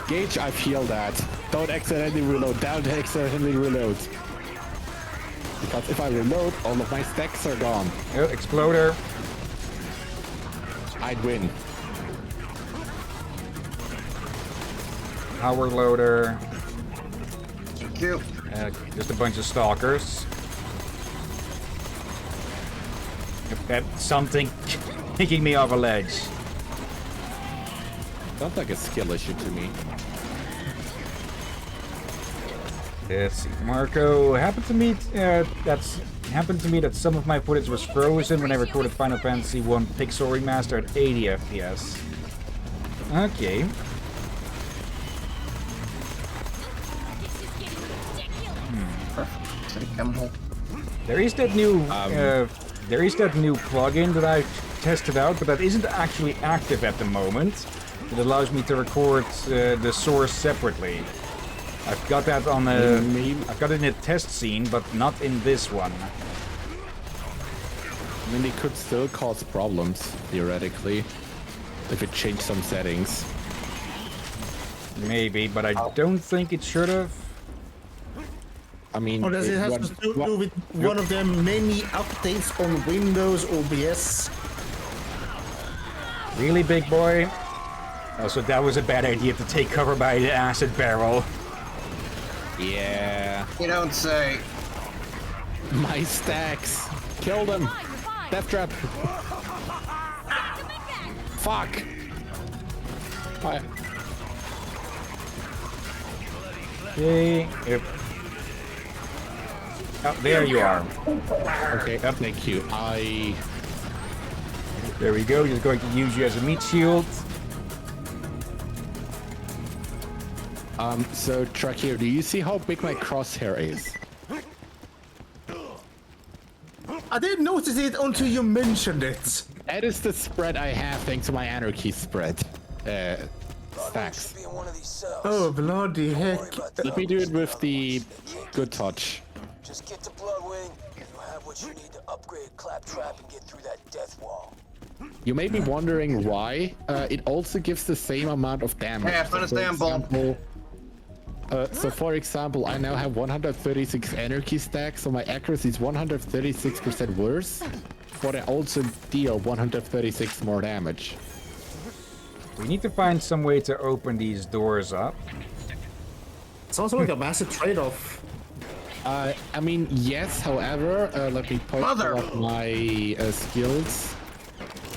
Gage, I feel that. Don't accidentally reload. Don't accidentally reload. Because if I reload, all of my stacks are gone. Oh, exploder. I'd win. Power loader. Thank you. Just a bunch of stalkers. That's something kicking me off a ledge. Sounds like a skill issue to me. Let's see. Marco happened to me that some of my footage was frozen when I recorded Final Fantasy 1 Pixel Remaster at 80 FPS. Okay. There is that new plugin that I tested out, but that isn't actually active at the moment. It allows me to record the source separately. I've got that on I've got it in a test scene, but not in this one. I mean, it could still cause problems, theoretically, if it changed some settings. Maybe, but I don't think it should have. I mean, or does it have to do with one of the many updates on Windows OBS? Really, big boy? Also, that was a bad idea to take cover by the acid barrel. Yeah. You don't say. My stacks. Kill them. Death trap. Fuck. What? Okay. Yep. Oh, there you are. Okay, thank you. There we go. Just going to use you as a meat shield. So Truck here, do you see how big my crosshair is? I didn't notice it until you mentioned it. That is the spread I have thanks to my anarchy spread. Stacks. Oh, bloody heck. Let me do it with the good touch. Just get to Bloodwing, and you'll have what you need to upgrade Claptrap and get through that death wall. You may be wondering why. It also gives the same amount of damage. Yeah, understandable. So for example, I now have 136 anarchy stacks, so my accuracy is 136% worse, but I also deal 136 more damage. We need to find some way to open these doors up. It's also like a massive trade-off. I mean, yes, however, let me pull up my skills.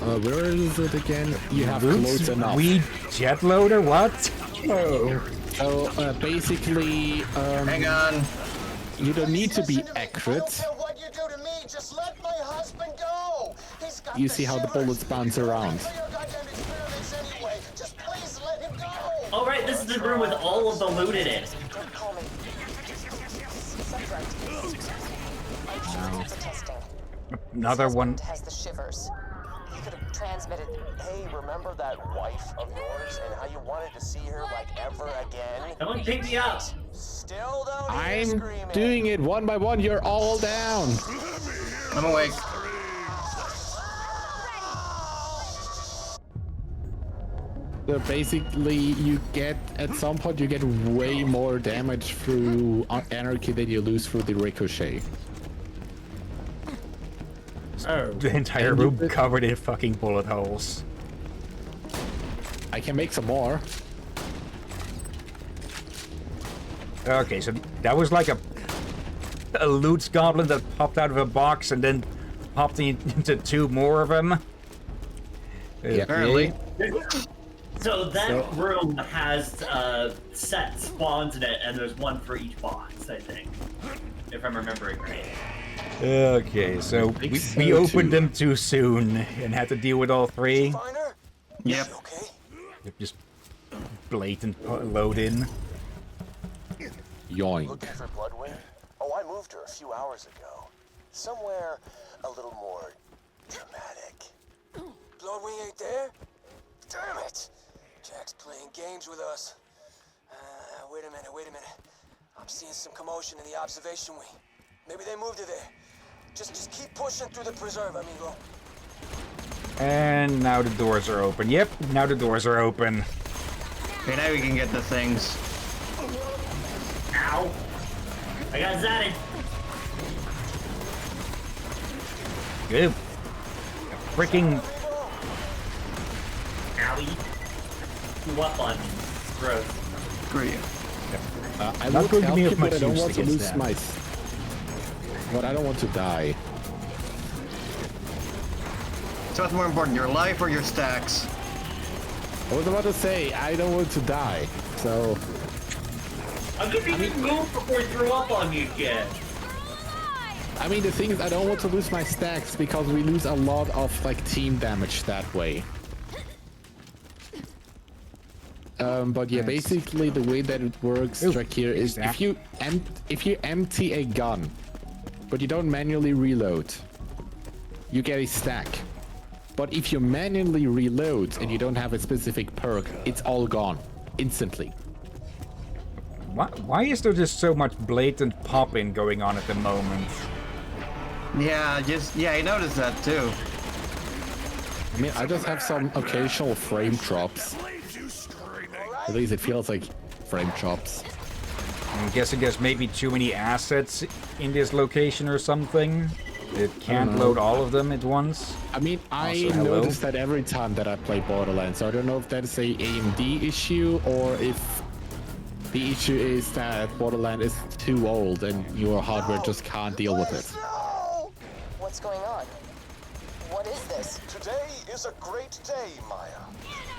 Where is it again? You have close enough. Weed jet loader? What? Oh. So basically, hang on. You don't need to be accurate. You see how the bullets bounce around. All right, this is the room with all of the loot in it. Another one. Has the shivers. He could have transmitted. Hey, remember that wife of yours and how you wanted to see her like ever again? Someone pick me up. Still don't I'm doing it one by one. You're all down. I'm awake. So basically, you get at some point you get way more damage through anarchy than you lose through the ricochet. Oh, the entire room covered in fucking bullet holes. I can make some more. Okay, so that was like a loot goblin that popped out of a box and then popped into two more of them. Yeah. Apparently. So that room has set spawns in it, and there's one for each box, I think, if I'm remembering right. Okay, so we opened them too soon and had to deal with all three. Yep. Just blatant load in. Yoink. Looking for Bloodwing? Oh, I moved her a few hours ago. Somewhere a little more dramatic. Bloodwing ain't there? Damn it! Jack's playing games with us. Wait a minute. I'm seeing some commotion in the observation wing. Maybe they moved her there. Just keep pushing through the preserve, amigo. And now the doors are open. Yep, now the doors are open. Okay, now we can get the things. Ow! I got zatted. Good. Freaking. Owie. What button? Gross. Screw you. I Not would going to help be you, of much but I don't use want to against lose that. my... But I don't want to die. So what's more important, your life or your stacks? I was about to say, I don't want to die, so... I couldn't even move before he threw up on me again. I mean, the thing is, I don't want to lose my stacks because we lose a lot of, like, team damage that way. But yeah, basically the way that it works, Track here, is if you empty a gun but you don't manually reload, you get a stack. But if you manually reload and you don't have a specific perk, it's all gone instantly. Why is there just so much blatant popping going on at the moment? Yeah, I noticed that too. I mean, I just have some occasional frame drops. At least it feels like frame drops. I'm guessing there's maybe too many assets in this location or something. It can't load all of them at once. I mean, I notice that every time that I play Borderlands, so I don't know if that's a AMD issue or if the issue is that Borderlands is too old and your hardware just can't deal with it. What's going on? What is this? Today is a great day, Maya.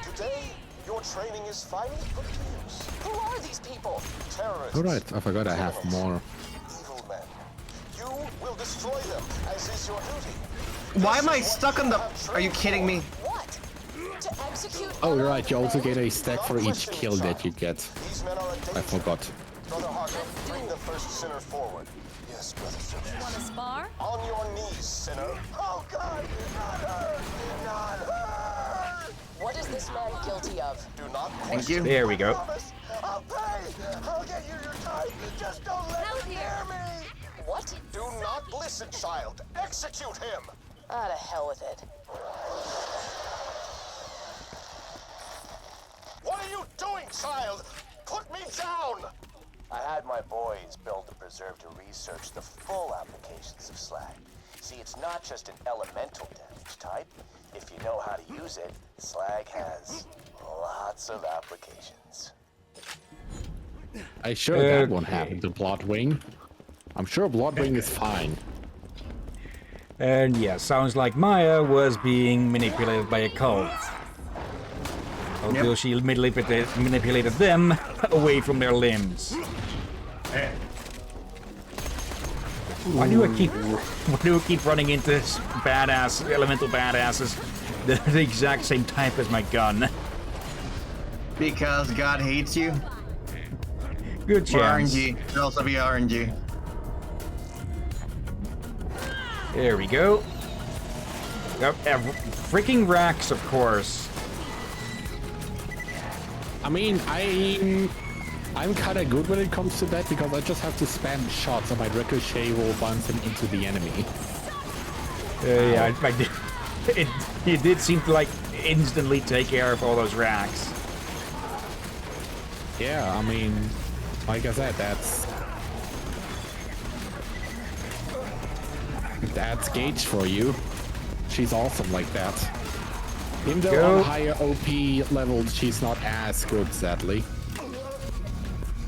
Today, your training is finally put to use. Who are these people? Terrorists. Alright, I forgot I have more. Evil men. You will destroy them, as is your duty. Why am I stuck on the... Are you kidding me? What? To execute? Oh, you're right, you also get a stack for each kill that you get. These men are a danger. I forgot. Brother Harker, bring the first sinner forward. Yes, Brother Joseph. Want to spar? On your knees, sinner. Oh, God! Not her! Not her! What is this man guilty of? Do not Thank you. There we go. I'll pay! I'll get you your time! Just don't let him near me! What? Do not listen, child! Execute him! Ah, to hell with it. What are you doing, child? Put me down! I had my boys build a preserve to research the full applications of slag. See, it's not just an elemental damage type. If you know how to use it, slag has lots of applications. I sure that won't happen to Bloodwing. I'm sure Bloodwing is fine. And yeah, sounds like Maya was being manipulated by a cult. Although she manipulated them away from their limbs. Why do I keep running into elemental badasses the exact same type as my gun? Because God hates you? Good chance. Or RNG. Could also be RNG. There we go. Yep, freaking racks, of course. I mean, I'm kind of good when it comes to that because I just have to spam shots and my ricochet will bounce him into the enemy. Yeah, it did seem to like instantly take care of all those racks. Yeah, I mean, like I said, that's Gage for you. She's awesome like that. Even though on higher OP levels, she's not as good, sadly.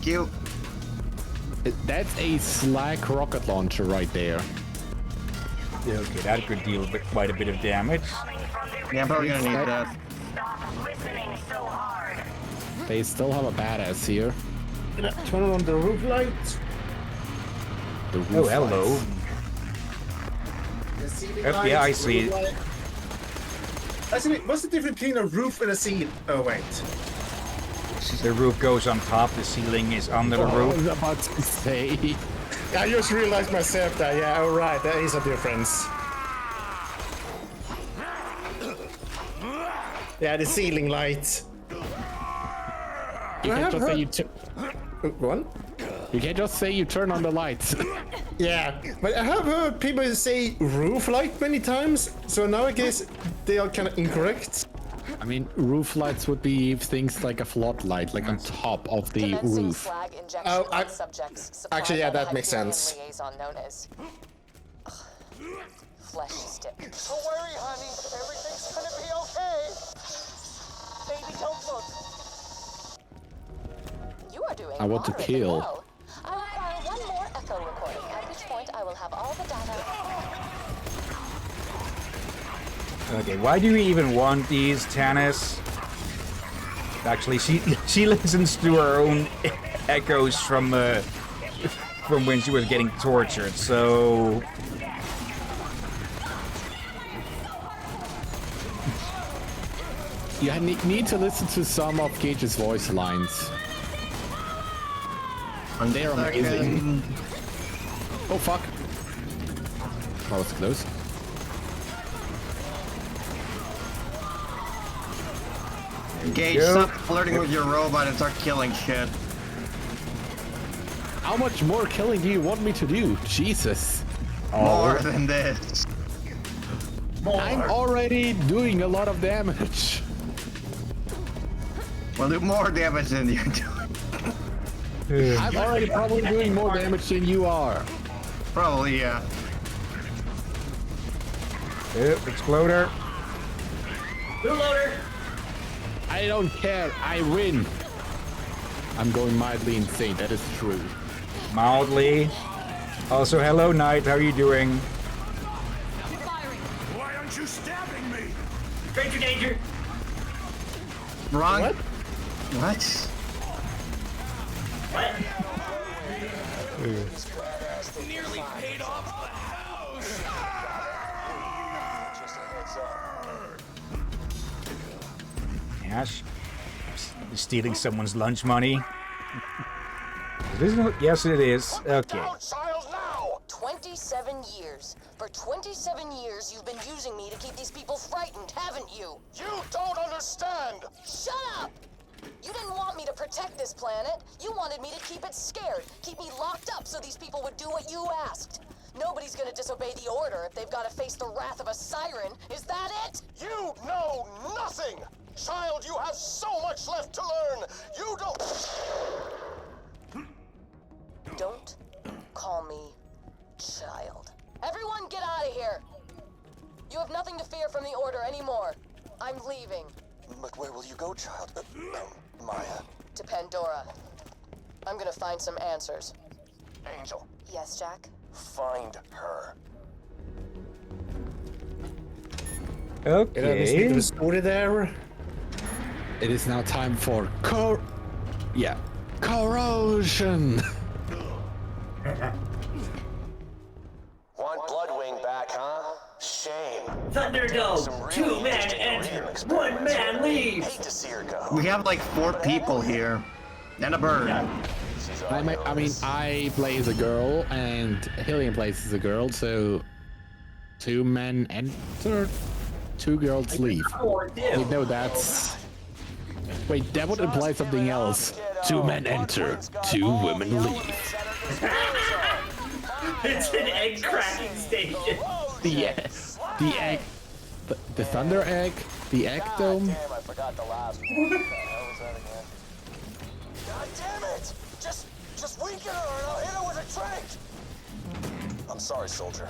Cute. That's a Slag rocket launcher right there. Okay, that could deal with quite a bit of damage. Yeah, I'm probably gonna need that. They still have a badass here. Turn on the roof light. The roof Oh, hello. lights. Yeah, I see it. What's the difference between a roof and a ceiling? Oh, wait. The roof goes on top, the ceiling is under the I roof. was about to say. I just realized myself that, yeah, alright, there is a difference. Yeah, the ceiling light. You can't just say you What? You can't just say you turn on the lights. Yeah, but I have heard people say roof light many times, so now I guess they are kind of incorrect. I mean, roof lights would be things like a floodlight, like on top of the roof. Oh, actually, yeah, that makes sense. Liaison known as flesh stick. Don't worry, honey. Everything's gonna be okay. Baby, don't look. You are doing I want to moderately kill. well. I require one more echo recording, at which point I will have all the data. Okay, why do we even want these, Tannis? Actually, she listens to her own echoes from when she was getting tortured, so... You need to listen to some of Gage's voice lines. And they're amazing. Oh fuck. That was close. Gage, stop flirting with your robot and start killing shit. How much more killing do you want me to do? Jesus. More than this. I'm already doing a lot of damage. Well, do more damage than you're doing. I'm already probably doing more damage than you are. Probably, yeah. Exploder. Bootloader. I don't care. I win. I'm going mildly insane. That is true. Mildly. Also, hello, Knight. How are you doing? Why aren't you stabbing me? Stranger danger. Wrong. What? What? What? Nearly paid off the house. Just a heads up. Ash? Stealing someone's lunch money? Isn't it? Yes, it is. Okay. 27 years. For 27 years, you've been using me to keep these people frightened, haven't you? You don't understand. Shut up! You didn't want me to protect this planet. You wanted me to keep it scared, keep me locked up so these people would do what you asked. Nobody's gonna disobey the order if they've got to face the wrath of a siren. Is that it? You know nothing. Child, you have so much left to learn. You don't... Don't call me child. Everyone get out of here! You have nothing to fear from the order anymore. I'm leaving. But where will you go, child? Maya. To Pandora. I'm gonna find some answers. Angel. Yes, Jack? Find her. Okay. The story there. It is now time for corrosion. Want Bloodwing back, huh? Shame. Thunderdome. 2 men enter. 1 man leave. Hate to see her go. We have like 4 people here. And a bird. I mean, I play as a girl, and Hillyan plays as a girl, so 2 men enter, 2 girls leave. Wait, no, that's... Wait, that would imply something else. 2 men enter, 2 women leave. It's an egg cracking station. The egg... The thunder egg? The egg dome? Damn, I forgot the last one. What the hell was that again? God damn it! Just weaken her and I'll hit her with a trank! I'm sorry, soldier,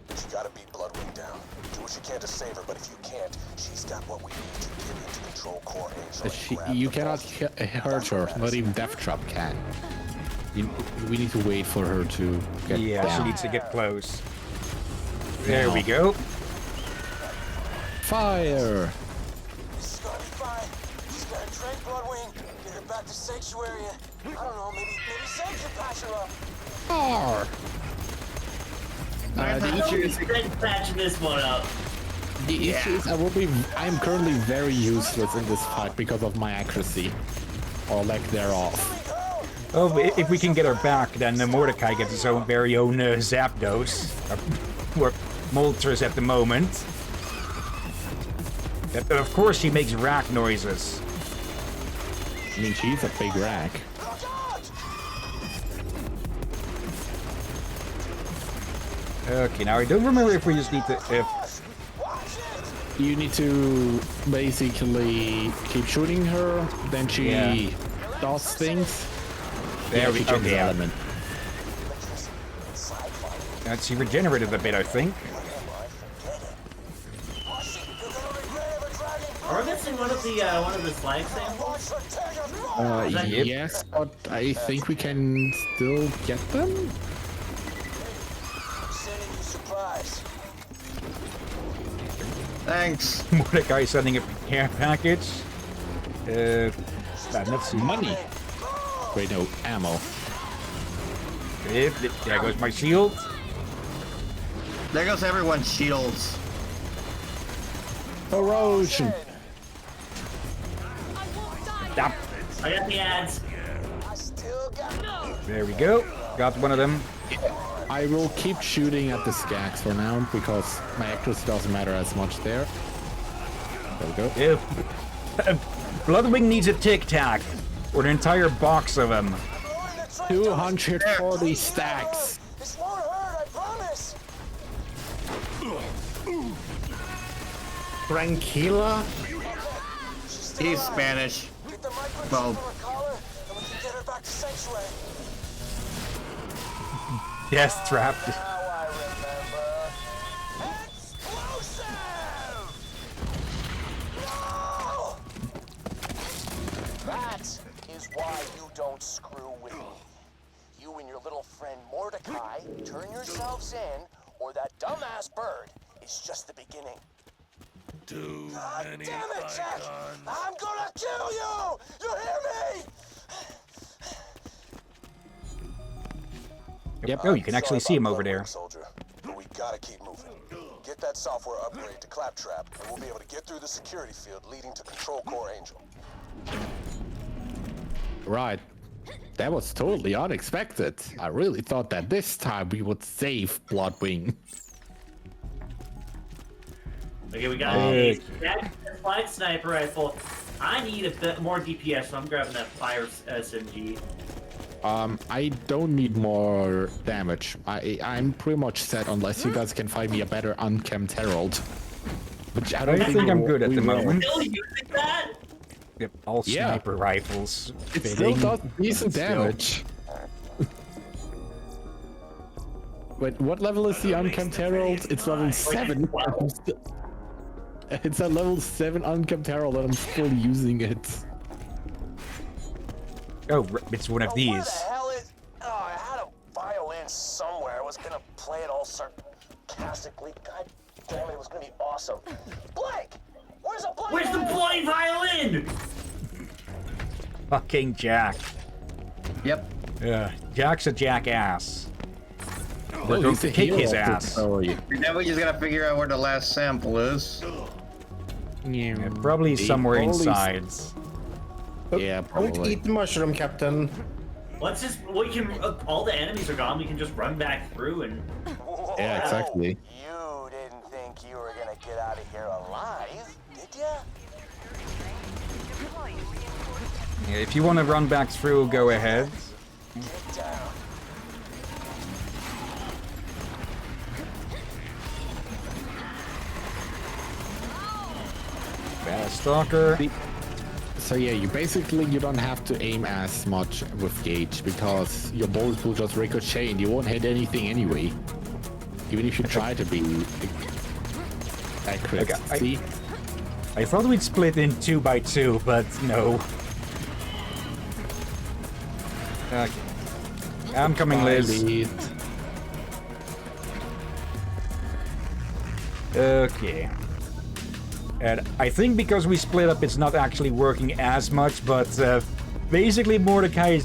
but you gotta beat Bloodwing down. Do what you can to save her, but if you can't, she's got what we need to get into control core Angel. You cannot hurt her, not even Death Trap can. We need to wait for her to get Yeah, down. she needs to get close. There we go. Fire! This is gonna be fine. Just gotta trank Bloodwing, get her back to Sanctuary. I don't know, maybe Sam can patch her up. Fire! The issue is patching this one up. The issue is I am currently very useless in this fight because of my accuracy. Or lack thereof. Oh, if we can get her back, then Mordecai gets his own very own Zapdos. Or Moltres at the moment. Of course she makes rack noises. I mean, she's a big rack. Okay, now I don't remember if we just need to... You need to basically keep shooting her, then she does things. There we go. Okay, element. She regenerated a bit, I think. Are we missing one of the slag samples? Yes, but I think we can still get them. Thanks. Mordecai sending a care package. Let's see. Money. Wait, no, ammo. There goes my shield. There goes everyone's shields. Corrosion. Stop. I got the ads. There we go. Got one of them. I will keep shooting at the skags for now because my accuracy doesn't matter as much there. There we go. Yeah. Bloodwing needs a Tic Tac, or an entire box of them. 240 stacks. This won't hurt, I promise. Tranquila? He's Spanish. Well, And we can get her back to Sanctuary. Death Trap. Now I remember. Explosive! No! That is why you don't screw with me. You and your little friend Mordecai turn yourselves in, or that dumbass bird is just the beginning. God damn it, Jack! I'm gonna kill you! You hear me? Yep. Oh, you can actually see him over there. Soldier, but we gotta keep moving. Get that software upgrade to Claptrap, and we'll be able to get through the security field leading to Control Core Angel. Right. That was totally unexpected. I really thought that this time we would save Bloodwing. Okay, we got a flag sniper rifle. I need a bit more DPS, so I'm grabbing that fire SMG. I don't need more damage. I'm pretty much set unless you guys can find me a better unkempt herald. Which I don't think I'm good at the we will. moment. Still using that? Yep, all Yeah. sniper rifles. It still fitting, does decent but still. damage. Wait, what level is the unkempt herald? It's level 7. It's a level 7 unkempt herald and I'm still using it. Oh, it's one of Where these. the hell is... Oh, I had a violin somewhere. I was gonna play it all sarcastically. God damn it, it was gonna be awesome. Blake! Where's the bloody Where's the bloody violin? Fucking Jack. yep. Jack's a jackass. We're Oh, going he's to the kick hero his of the ass. story. Now we just gotta figure out where the last sample is. Yeah, probably somewhere Holy inside. Yeah, Don't probably. eat the mushroom, Captain. Let's just, we can, all the enemies are gone, we can just run back through and... Yeah, exactly. You didn't think you were gonna get out of here alive, did ya? Yeah, if you want to run back through, go ahead. Get down. Stalker. So yeah, you don't have to aim as much with Gauge because your bullets will just ricochet and you won't hit anything anyway. Even if you try to be accurate. Okay, See? I thought we'd split in 2 by 2, but no. Okay. I'm coming, Liz. Okay. And I think because we split up, it's not actually working as much, but basically Mordecai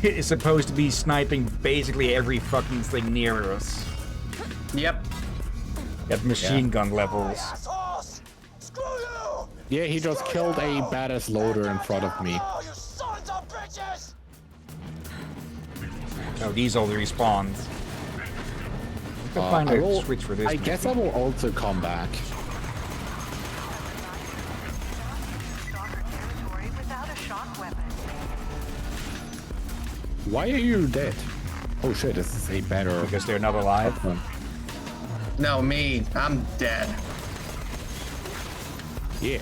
is supposed to be sniping basically every fucking thing near us. Yep. At machine gun levels. Assholes! Screw you! Yeah, he just killed a badass loader in front of me. Oh, you sons of bitches! Oh, these all respawn. I could find a switch for this. I guess I will also come back. Why are you dead? Oh shit, this is a better... Because they're not alive? No, me. I'm dead. Yeah.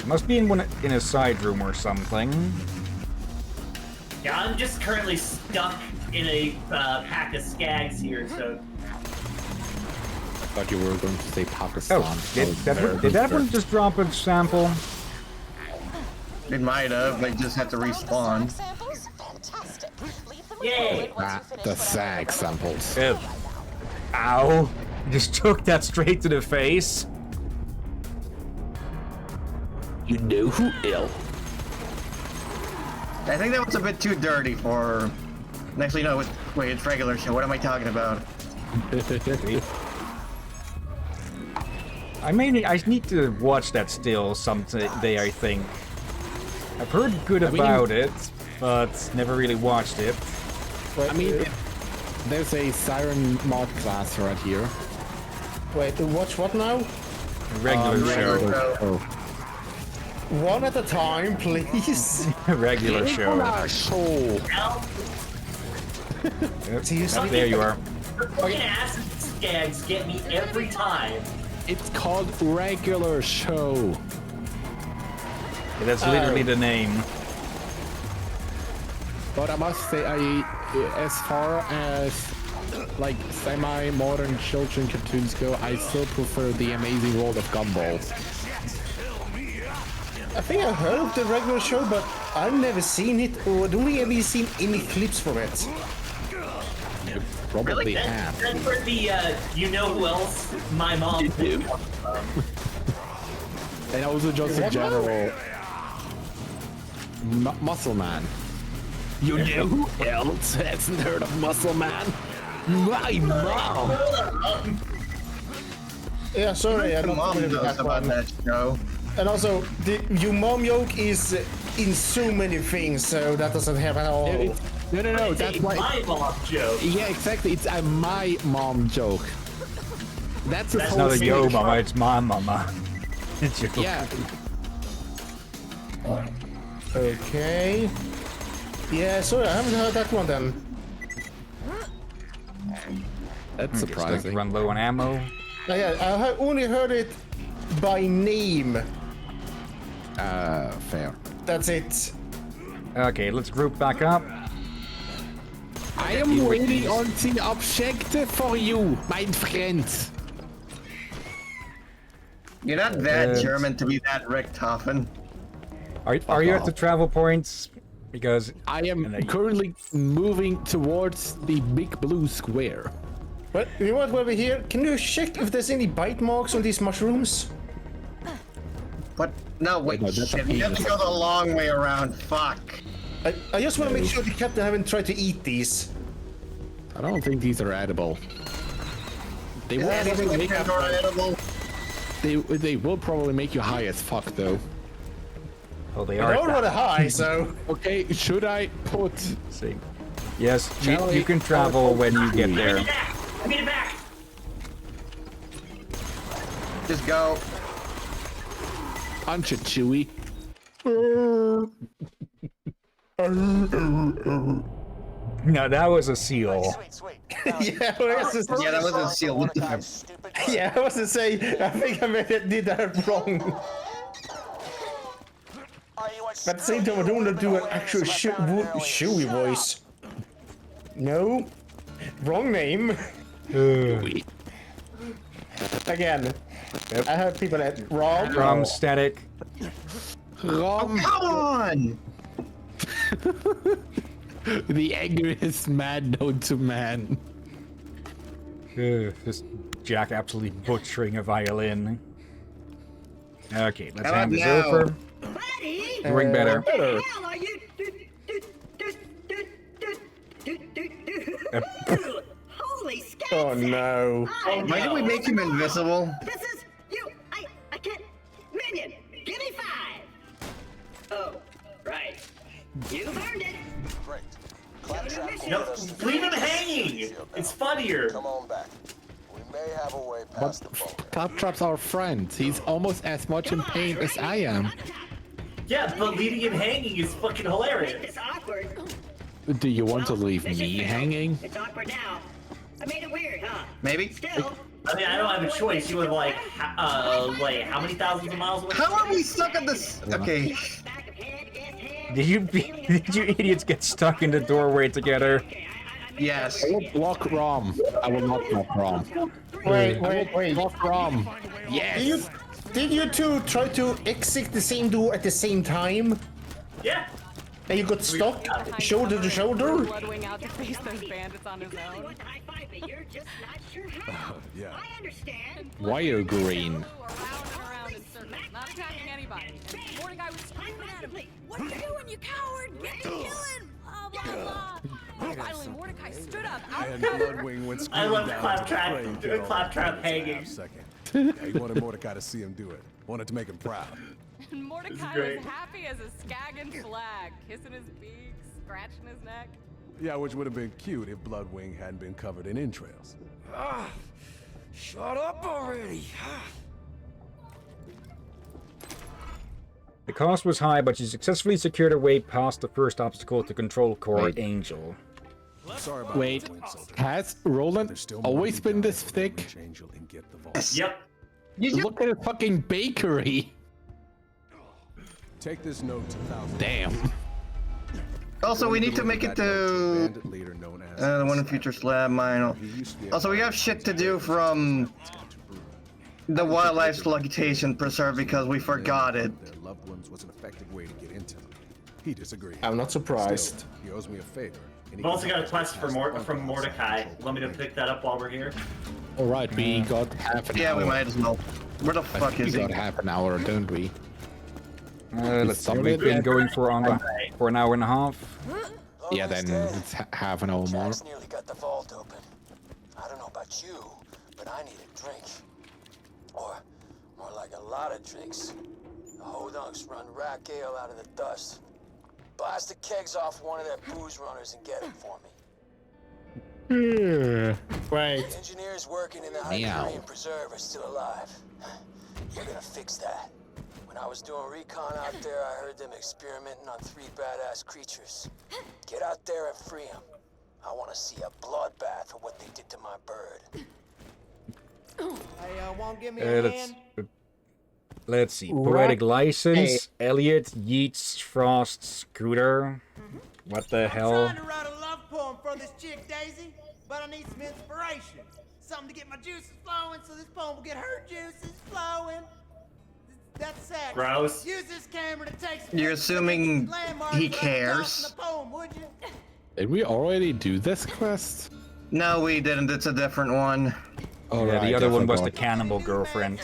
Must be in a side room or something. Yeah, I'm just currently stuck in a pack of skags here, so... Thought you were going to say Pakistan. Oh, did that one just drop a sample? It might have. They just had to respawn. Yay! The SAG samples. Ew. Ow! You just took that straight to the face. You know who ill? I think that was a bit too dirty for... Actually, no. Wait, it's regular shit. What am I talking about? I need to watch that still someday, I think. I've heard good about it, but never really watched it. I mean, there's a Siren mod class right here. Wait, to watch what now? Regular show. Oh. One at a time, please. Regular show. Show. Yep. Seriously? There you are. The fucking acid skags get me every time. It's called regular show. Yeah, that's literally the name. But I must say, as far as like semi-modern children cartoons go, I still prefer the Amazing World of Gumball. I think I heard of the regular show, but I've never seen it, or do we ever seen any clips from it? You probably have. That's for the, you know who else? My mom. And also just in general, Muscle Man. You know who else hasn't heard of Muscle Man? My mom! Yeah, sorry, I don't remember that about one. that show. And also, your mom joke is in so many things, so that doesn't have at all. No, that's why. My mom joke. Yeah, exactly. It's a my mom joke. That's It's not a yo mama, it's my mama. It's your Yeah. Okay. Yeah, sorry, I haven't heard that one then. That's Just like surprising. run low on ammo. Yeah, I only heard it by name. Fair. That's it. Okay, let's group back up. I am waiting on the objective for you, my friend. You're not that German to be that Richthofen. Are you at the travel points? Because I am currently moving towards the big blue square. But you know what, while we're here, can you check if there's any bite marks on these mushrooms? What? No, wait, No, that's shit. a You have to go the long way around. Fuck. I just want to make sure the captain haven't tried to eat these. I don't think these are edible. They Is will anything probably that make can are edible? they will probably make you high as fuck though. oh, they I are. don't want to high, so... Okay, should I put? See. Yes, Shall you we- can travel when you get there. I made it back. Just go. Punch it, Chewie. No, that was a seal. Sweet. Yeah, well, that's just... Yeah, that was a seal. What the fuck? Stupid. Yeah, I was to say, I think did that wrong. At the same time, I don't want to do an actual Chewie voice. No. Wrong name. Again. Yep. I have people at Rob. From static. Rom. Come on! The angriest man known to man. This Jack absolutely butchering a violin. Okay, let's How hand this about over. Buddy, Doing better. what the hell are you? Holy scouts! Oh no. Why did we make him invisible? This is you. I can't. Minion, give me 5. Oh, right. You've earned it. Great. Claptrap No, told us to leave him get hanging. field It's now. funnier. Come on back. We may have a way But past the bunker. Claptrap's our friend. He's almost as much in pain as I am. Yeah, but leaving him hanging is fucking hilarious. It's awkward. Do you want to leave This is me fair. hanging? It's awkward now. I made it weird, huh? Maybe? Still. I mean, I don't have a choice. You live like how many thousands of miles away? How are we stuck at this? Okay. Back of head, yes, head. Did you idiots get stuck in the doorway together? Yes. I will block Rom. I will not block Rom. Wait. Block Rom. Yes. Did you two try to exit the same door at the same time? Yeah. And you got stuck shoulder to shoulder? Bloodwing out to face those bandits on his You really own. want to high five, but you're just not sure how. Yeah. I understand. Wire green. Around and around in circles, not attacking anybody. And Mordecai was screaming at him, "What are you doing, you coward? Get to killing!" Blah blah blah. Finally, Mordecai stood up. And Bloodwing went I screaming love down to the crane kill. Claptrap hanging. Half second. Yeah, he wanted Mordecai to see him do it. Wanted to make him proud. And Mordecai great. was happy as a skagging flag, kissing his beak, scratching his neck. Yeah, which would have been cute if Bloodwing hadn't been covered in entrails. Ah, shut up already. The cost was high, but she successfully secured her way past the first obstacle to control Core Wait. Angel. Sorry about Wait, has Roland always been this thick? Angel and get the vault. Yep. Look at a fucking bakery. Take this note to thousands. Damn. Also, we need to make it to the one in Future Slab Mine. Also, we have shit to do from the Wildlife Sluggitation Preserve because we forgot it. Their loved ones was an effective way to get into them. He disagreed. I'm not surprised. Still, he owes me a favor. I've also got a quest for from Mordecai. Want me to pick that up while we're here? Alright, we got half an hour. Yeah, we might as well. Where the fuck is We he? got half an hour, don't we? Let's see. We've been going for an hour and a half. Yeah, then it's half an hour more. Jack's nearly got the vault open. I don't know about you, but I need a drink. Or more like a lot of drinks. The Hodunks run rack ale out of the dust. Blast the kegs off one of their booze runners and get it for me. Right. The engineers working in the Meow. Hyperion Preserve are still alive. You're gonna fix that. When I was doing recon out there, I heard them experimenting on 3 badass creatures. Get out there and free them. I want to see a bloodbath of what they did to my bird. Hey, won't give me a hand? Let's see. Poetic License, Elliot, Yeats, Frost, Scooter. What the hell? I'm trying to write a love poem for this chick, Daisy, but I need some inspiration. Something to get my juices flowing so this poem will get her juices flowing. That's sad. Gross. Use this camera to take some You're assuming landmarks he without cares. tossing the poem, would you? Did we already do this quest? No, we didn't. It's a different one. Oh, Yeah, right, the other I one was the forgot. cannibal girlfriend.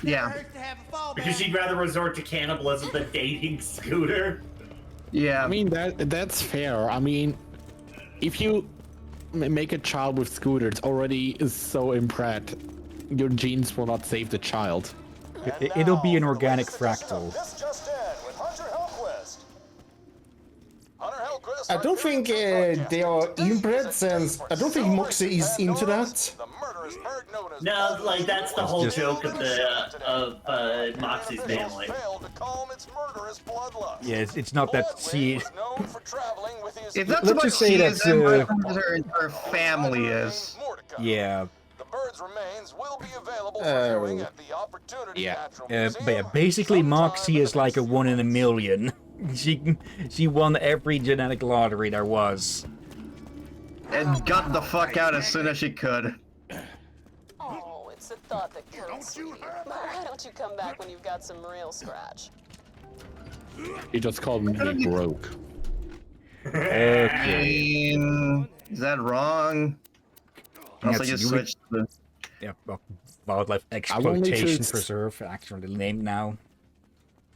Yeah. Because she'd rather resort to cannibalism than dating Scooter. Yeah. I mean, that's fair. I mean, if you make a child with Scooter, it's already so inbred. Your genes will not save the child. It'll be an organic fractal. This just in with Hunter Hellquest. Hunter Hellquest. I don't think they are inbred, since I don't think Moxie is into that. No, like that's the whole joke of the Moxie's family. Yeah, it's not that she. If that's Let's what just say she that's, is, then her family is. Yeah. Bird's remains will be available for Oh. viewing at the Opportunity Natural But yeah, basically Moxie is like a 1 in a million. She won every genetic lottery there was. And got the fuck out as soon as she could. Oh, it's a thought that counts. Why don't you come back when you've got some real scratch? You just called me broke. I mean, is that wrong? Also, Yes, just you switched to Yeah, well, Wildlife Exploitation Preserve, actually named now.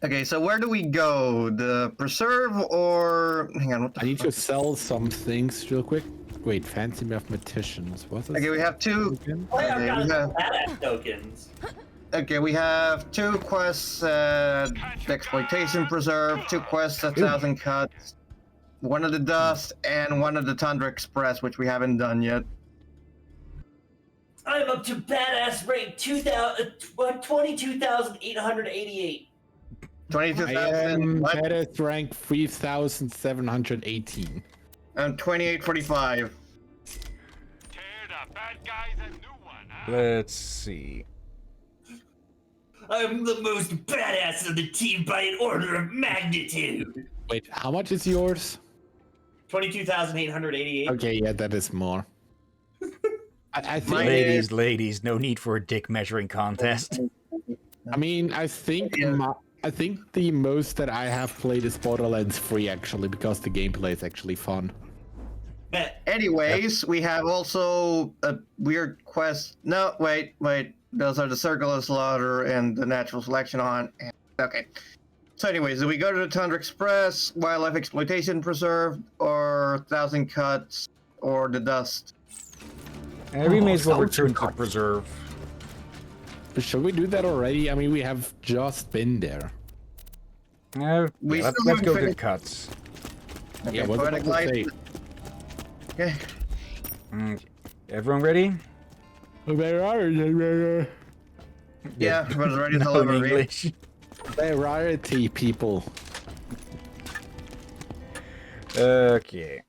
Okay, so where do we go? The preserve or hang on? What the I need to sell some things real quick. Wait, fancy mathematicians. What's this? Okay, we have two. Oh, yeah, Okay, I've we got have, badass tokens. okay, we have 2 quests at the Exploitation Preserve, 2 quests at 1,000 Cuts, 1 at the Dust, and 1 at the Tundra Express, which we haven't done yet. I'm up to badass rank 22,888. 22,000. I am badass rank 3,718. And 2845. Let's see. I'm the most badass of the team by an order of magnitude. Wait, how much is yours? 22,888. Okay, yeah, that is more. I think Ladies, no need for a dick measuring contest. I mean, I think the most that I have played is Borderlands 3 actually, because the gameplay is actually fun. Anyways, we have also a weird quest. No, wait. Those are the Circle of Slaughter and the Natural Selection on. Okay. So anyways, do we go to the Tundra Express, Wildlife Exploitation Preserve, or 1,000 Cuts, or the Dust? We may as well return to the preserve. Should we do that already? I mean, we have just been there. We let's still go to haven't Cuts. Okay, Yeah, what's Poetic about to say? License. Okay. Everyone ready? Where are you? Yeah, everyone's ready to No deliver. English. Variety people. Okay.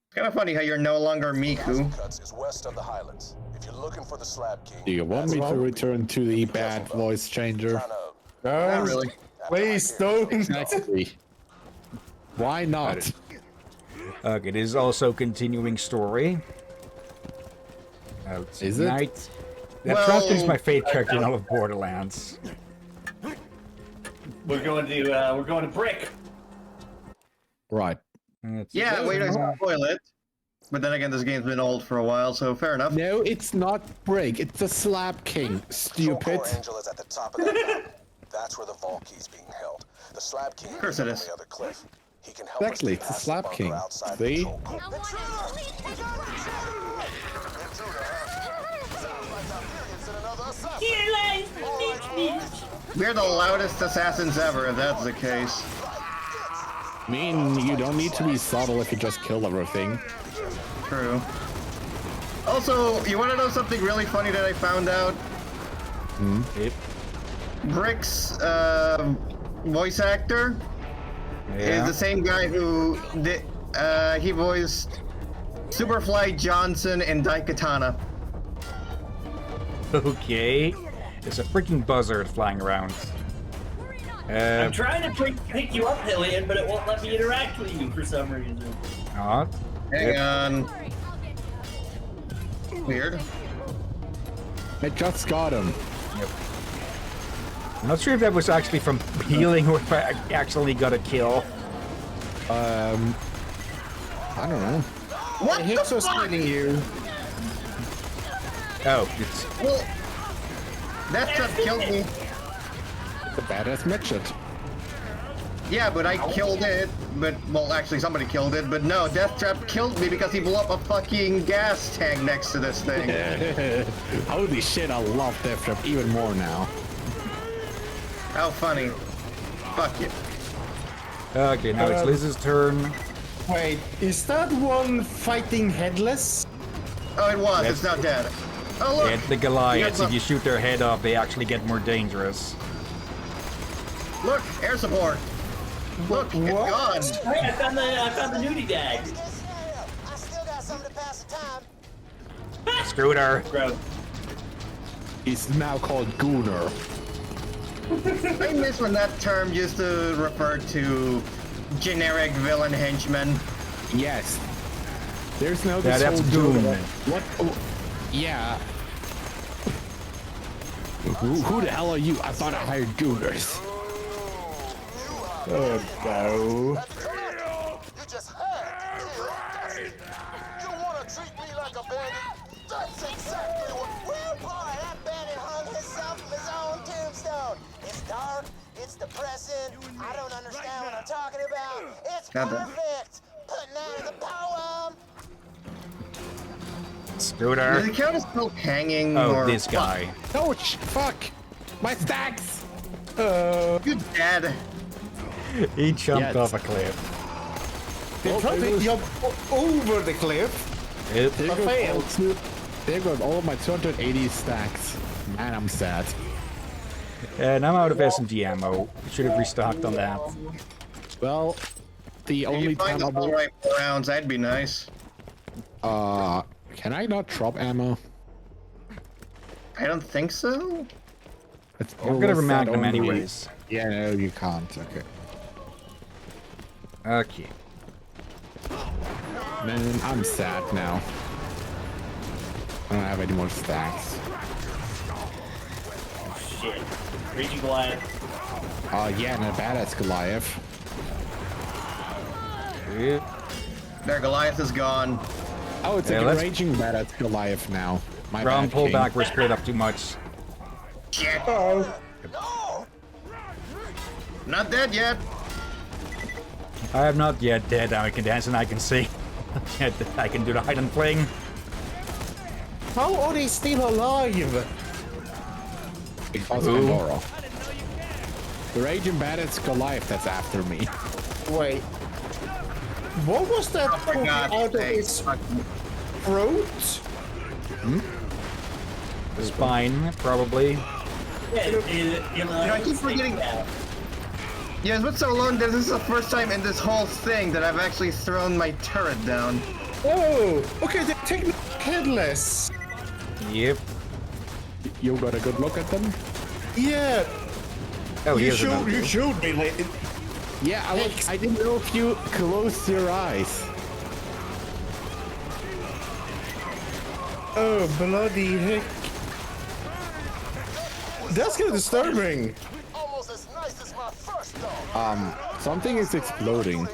It's kind of funny how you're no longer Miku. Cuts is west of the Highlands. If you're looking for the Slab King, Do you want me to return to the bad voice changer? Not really. Please don't. Exactly. Why not? Okay, this is also continuing story. Is it? Night. That Well, Trapkin is my favorite character in all of Borderlands. We're going to Brick. Right. Yeah, wait, I spoil it. But then again, this game's been old for a while, so fair enough. No, it's not Break. It's the Slab King. Stupid. Core Angel is at the top of that mountain. That's where the vault key is being held. The Slab King course is it on is. the other cliff. He can help Exactly, us it's the past the Slab bunker King. outside See? control code. Here lies the Mitch. We're the loudest assassins ever, if that's the case. I mean, you don't need to be subtle if you just kill everything. True. Also, you want to know something really funny that I found out? Brick's voice actor is the same guy who did, he voiced Superfly Johnson and Daikatana. Okay. There's a freaking buzzard flying around. I'm trying to pick you up, Hillyan, but it won't let me interact with you for some reason. Not. Hang on. Weird. I just got him. Yep. I'm not sure if that was actually from healing or if I actually got a kill. I don't know. What The Hicks was killing you. Oh, it's... Well, that just killed me. The badass midget. Yeah, but I killed it. But, well, actually, somebody killed it. But no, Death Trap killed me because he blew up a fucking gas tank next to this thing. Holy shit, I love Death Trap even more now. How funny. Fuck you. Okay, now it's Liz's turn. Wait, is that one fighting headless? Oh, it was. It's now dead. Oh, look. And the Goliaths, You if you shoot their head off, they actually get more dangerous. Look, air support. Look, it's gone. Hey, I found the nudie bag. I still got something to pass the time. Scooter. Bro. He's now called Gooner. I miss when that term used to refer to generic villain henchmen. Yes. There's no Yeah, this that's whole Goon. What? Oh, yeah. Who the hell are you? I thought I hired Gooners. Oh no. You just had to kill Dusty. You want to treat me like a bandit? That's exactly what... Well, boy, that bandit hung himself from his own tombstone. It's dark, it's depressing, I don't understand what I'm talking about. It's perfect. Putting that in the poem. Scooter. The account is still hanging. Oh, or this guy. Ouch! Fuck! My stacks! You dead. He jumped Yes. off a cliff. They tried to jump over the cliff. It, There failed. goes all of my 280 stacks. Man, I'm sad. and I'm out of SMG ammo. Should have restocked on that. Well, the If only you find time the I full will... right rounds, that'd be nice. Can I not drop ammo? I don't think so. I'm gonna remind them anyways. Yeah, no, you can't. Okay. Okay. Man, I'm sad now. I don't have any more stacks. Shit. Raging Goliath. Yeah, and a badass Goliath. Their Goliath is gone. Oh, it's Yeah, a let's- raging badass Goliath now. My Round bad, pull King. back, we're split up too much. Shit. Oh. Not dead yet. I am not yet dead. I can dance and I can sing. Yet I can do the hide and fling. How are they still alive? Because of Pandora. The raging badass Goliath that's after me. Wait. What was that poking God's out of sake. his throat? The spine, probably. I keep forgetting. Yeah, it's been so long that this is the first time in this whole thing that I've actually thrown my turret down. Oh, okay, they're technically headless. Yep. You got a good look at them? Yeah. Oh, you here's another you one. showed me. Like, Yeah, I didn't know if you closed your eyes. oh, bloody heck. That's kind of disturbing. Almost as nice as my first dog. Something is exploding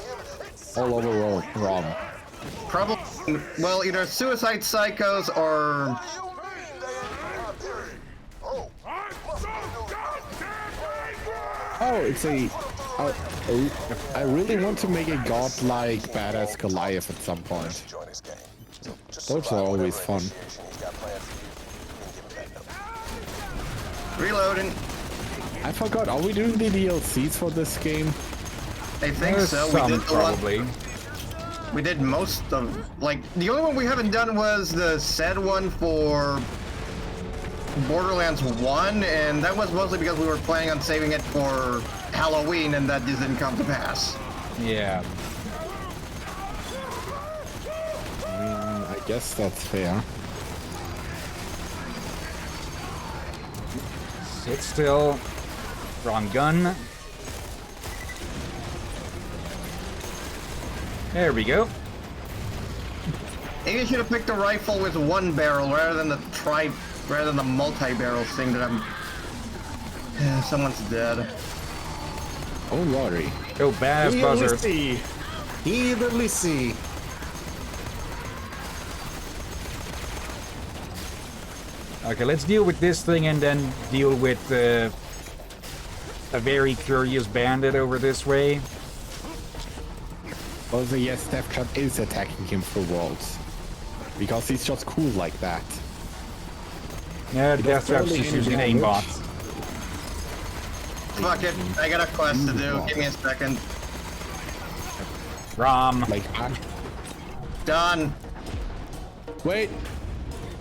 all over Rom. Probably, well, either suicide psychos or. Oh, it's a. I really want to make a godlike badass Goliath at some point. Those are always fun. Reloading. I forgot, are we doing the DLCs for this game? I think so. We Some, did the probably. one. We did most of. Like, the only one we haven't done was the said one for Borderlands 1, and that was mostly because we were planning on saving it for Halloween, and that just didn't come to pass. Yeah. I guess that's fair. Sit still. Wrong gun. There we go. Maybe you should have picked a rifle with one barrel rather than the multi-barrel thing that I'm. Someone's dead. Oh, lorry. Oh, badass buzzer. Either Lissy. Okay, let's deal with this thing and then deal with a very curious bandit over this way. Also, yes, Deathshot is attacking him for worlds. Because he's just cool like that. Yeah, He does Deathtrap's barely just any using damage. aimbot. Fuck it, I got a quest to do. Give me a second. Rom. Like, Done. wait.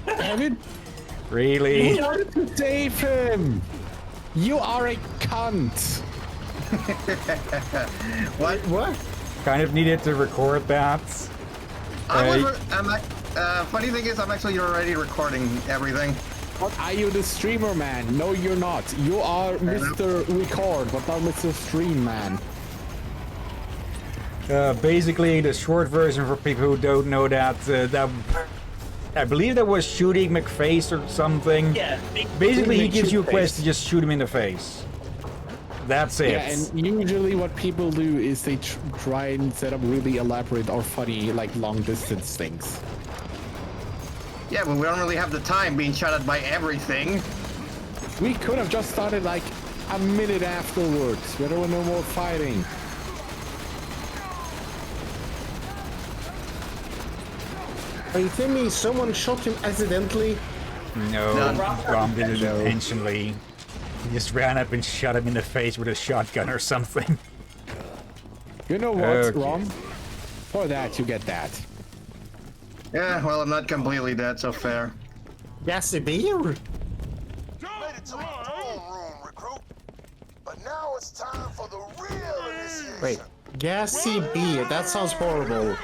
Evan, Really? you wanted to save him. You are a cunt. What? Kind of needed to record that. Funny thing is, I'm actually already recording everything. What are you, the streamer man? No, you're not. You are Mr. Record, but not Mr. Stream man. Basically, the short version for people who don't know that, I believe that was shooting McFace or something. Yeah. Basically, he gives you a quest to just shoot him in the face. That's it. Yeah, and usually what people do is they try and set up really elaborate or funny, like, long-distance things. Yeah, but we don't really have the time being shot at by everything. We could have just started, like, a minute afterwards, where there were no more fighting. Are you telling me someone shot him accidentally? No, Rom did it intentionally. He just ran up and shot him in the face with a shotgun or something. You know what, Okay. Rom? For that, you get that. Yeah, well, I'm not completely dead, so fair. Gassy beer? Made it to the throne room, recruit. But now it's time for the real initiation. Wait, gassy beer? That sounds horrible.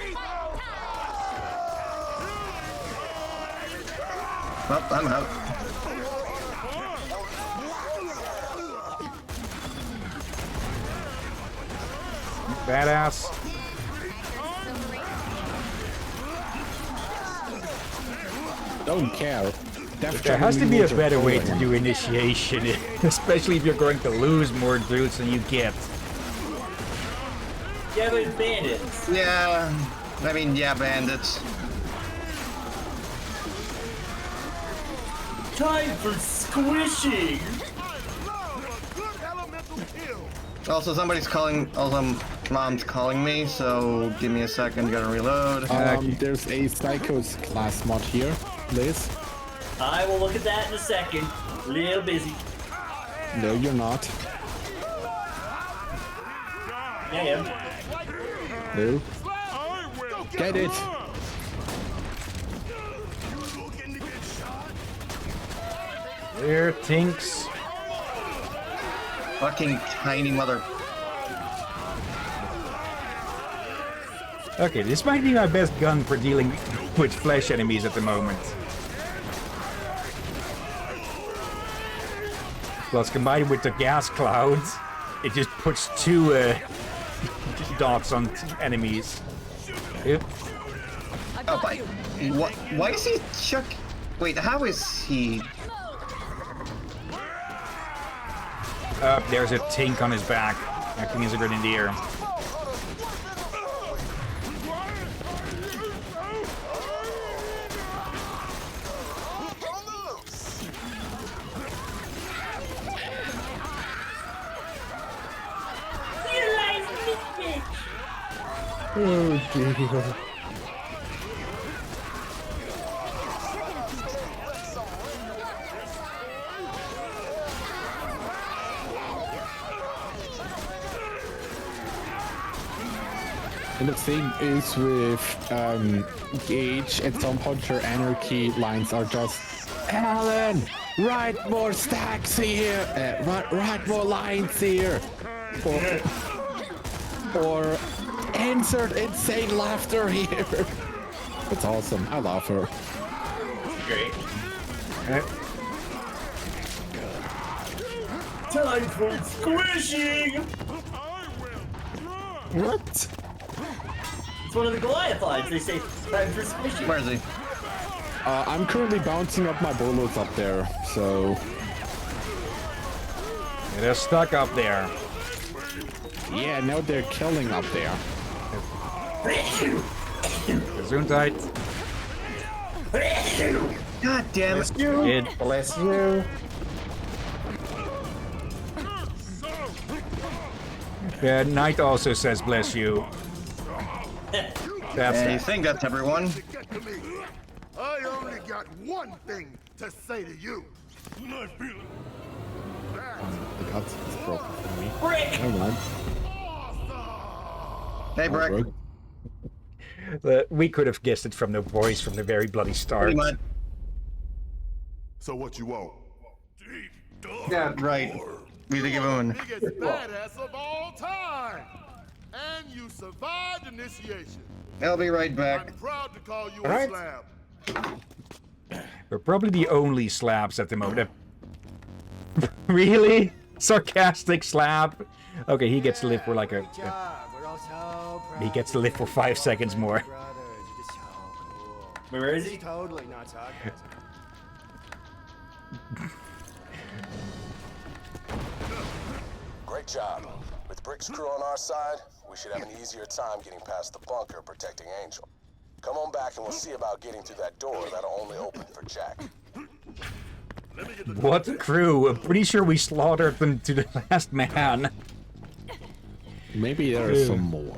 Well, I'm out. Badass. Don't care. There has to be a better way to do initiation, especially if you're going to lose more dudes than you get. Yeah, but bandits. Yeah, I mean, yeah, bandits. Time for squishing. Also, somebody's calling. Also, Mom's calling me, so give me a second. Gotta reload. There's a Psychos class mod here, Liz. I will look at that in a second. Real busy. No, you're not. I am. No. Get it! There, Tinks. Fucking tiny mother. Okay, this might be my best gun for dealing with flesh enemies at the moment. Plus, combined with the gas clouds, it just puts 2 dots on enemies. Yep. Oh, why is he chuck? Wait, how is he? There's a Tink on his back, acting as a grenadier. Oh dear. And the thing is with Gage, at some point your anarchy lines are just Alan, write more stacks here, write more lines here, or insert insane laughter here. It's awesome. I love her. Great. Time for squishing! What? It's one of the Goliath lines. They say time for squishing. Where is he? I'm currently bouncing up my bullets up there, so... They're stuck up there. Yeah, now they're killing up there. Gesundheit. God damn it. It bless you. Yeah, Knight also says bless you. That's And you think that's everyone? I only got one thing to say to you. The cutscene is broken for me. Brick! Never mind. Hey, Brick. We could have guessed it from the voice from the very bloody start. So what you want? Yeah, right. We need to give him an... Biggest badass of all time. And you survived initiation. I'll be right back. I'm proud to call you Alright. a slab. We're probably the only slabs at the moment. Really? Sarcastic slab? Okay, he gets to live for like a... He gets to live for 5 seconds more. Where is he? Totally not sarcasm. Great job. With Brick's crew on our side, we should have an easier time getting past the bunker protecting Angel. Come on back and we'll see about getting through that door that'll only open for Jack. What crew? I'm pretty sure we slaughtered them to the last man. Maybe there are some more.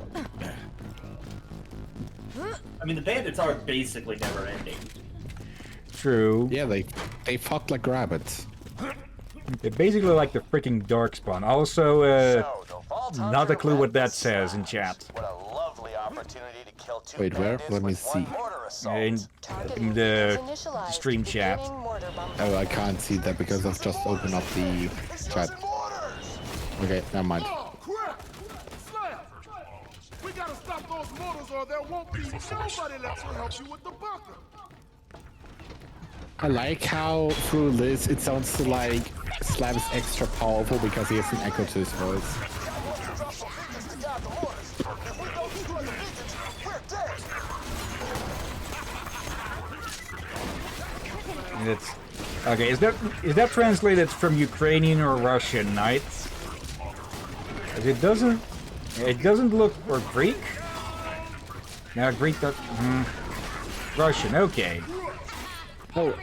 I mean, the bandits are basically never ending. True. Yeah, they fuck like rabbits. They're basically like the freaking Darkspawn. Also, not a clue what that says in chat. Wait, where? Let me see. In the stream chat. Oh, I can't see that because I've just opened up the chat. Okay, never mind. Oh, crap! Slab! We gotta stop those mortars or there won't be nobody left to help you with the bunker. I like how through this it sounds like Slab is extra powerful because he has an echo to his voice. It's okay. Is that translated from Ukrainian or Russian, Knights? It doesn't look, or Greek. No, Greek. Russian. Okay. Oh,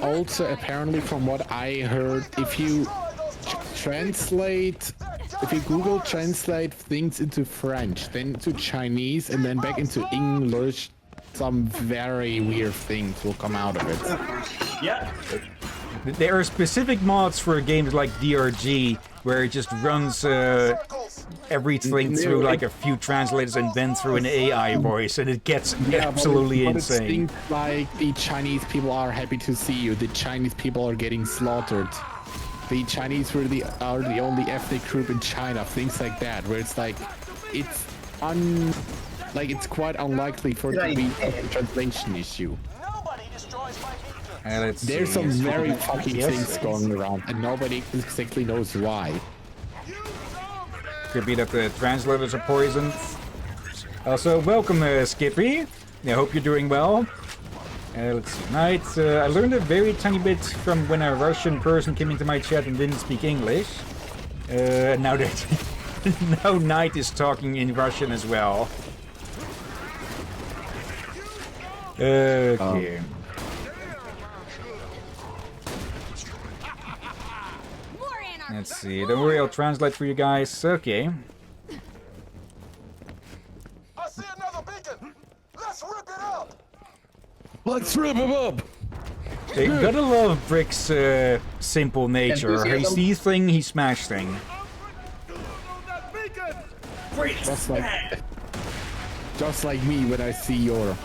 also apparently from what I heard, if you Google translate things into French, then to Chinese, and then back into English, some very weird things will come out of it. Yeah. There are specific mods for games like DRG where it just runs everything through like a few translators and then through an AI voice, and it gets absolutely insane. It seems like the Chinese people are happy to see you. The Chinese people are getting slaughtered. The Chinese are the only ethnic group in China. Things like that, where it's like, it's it's quite unlikely for it to be a translation issue. There's some very fucking things going around, and nobody exactly knows why. Could be that the translators are poisoned. Also, welcome, Skippy. I hope you're doing well. Let's see. Knight, I learned a very tiny bit from when a Russian person came into my chat and didn't speak English. Now Knight is talking in Russian as well. Okay. Let's see. Don't worry, I'll translate for you guys. Okay. I see another beacon. Let's rip it up. Let's rip it up. They gotta love Brick's simple nature. He sees thing, he smash thing. Just like me when I see your.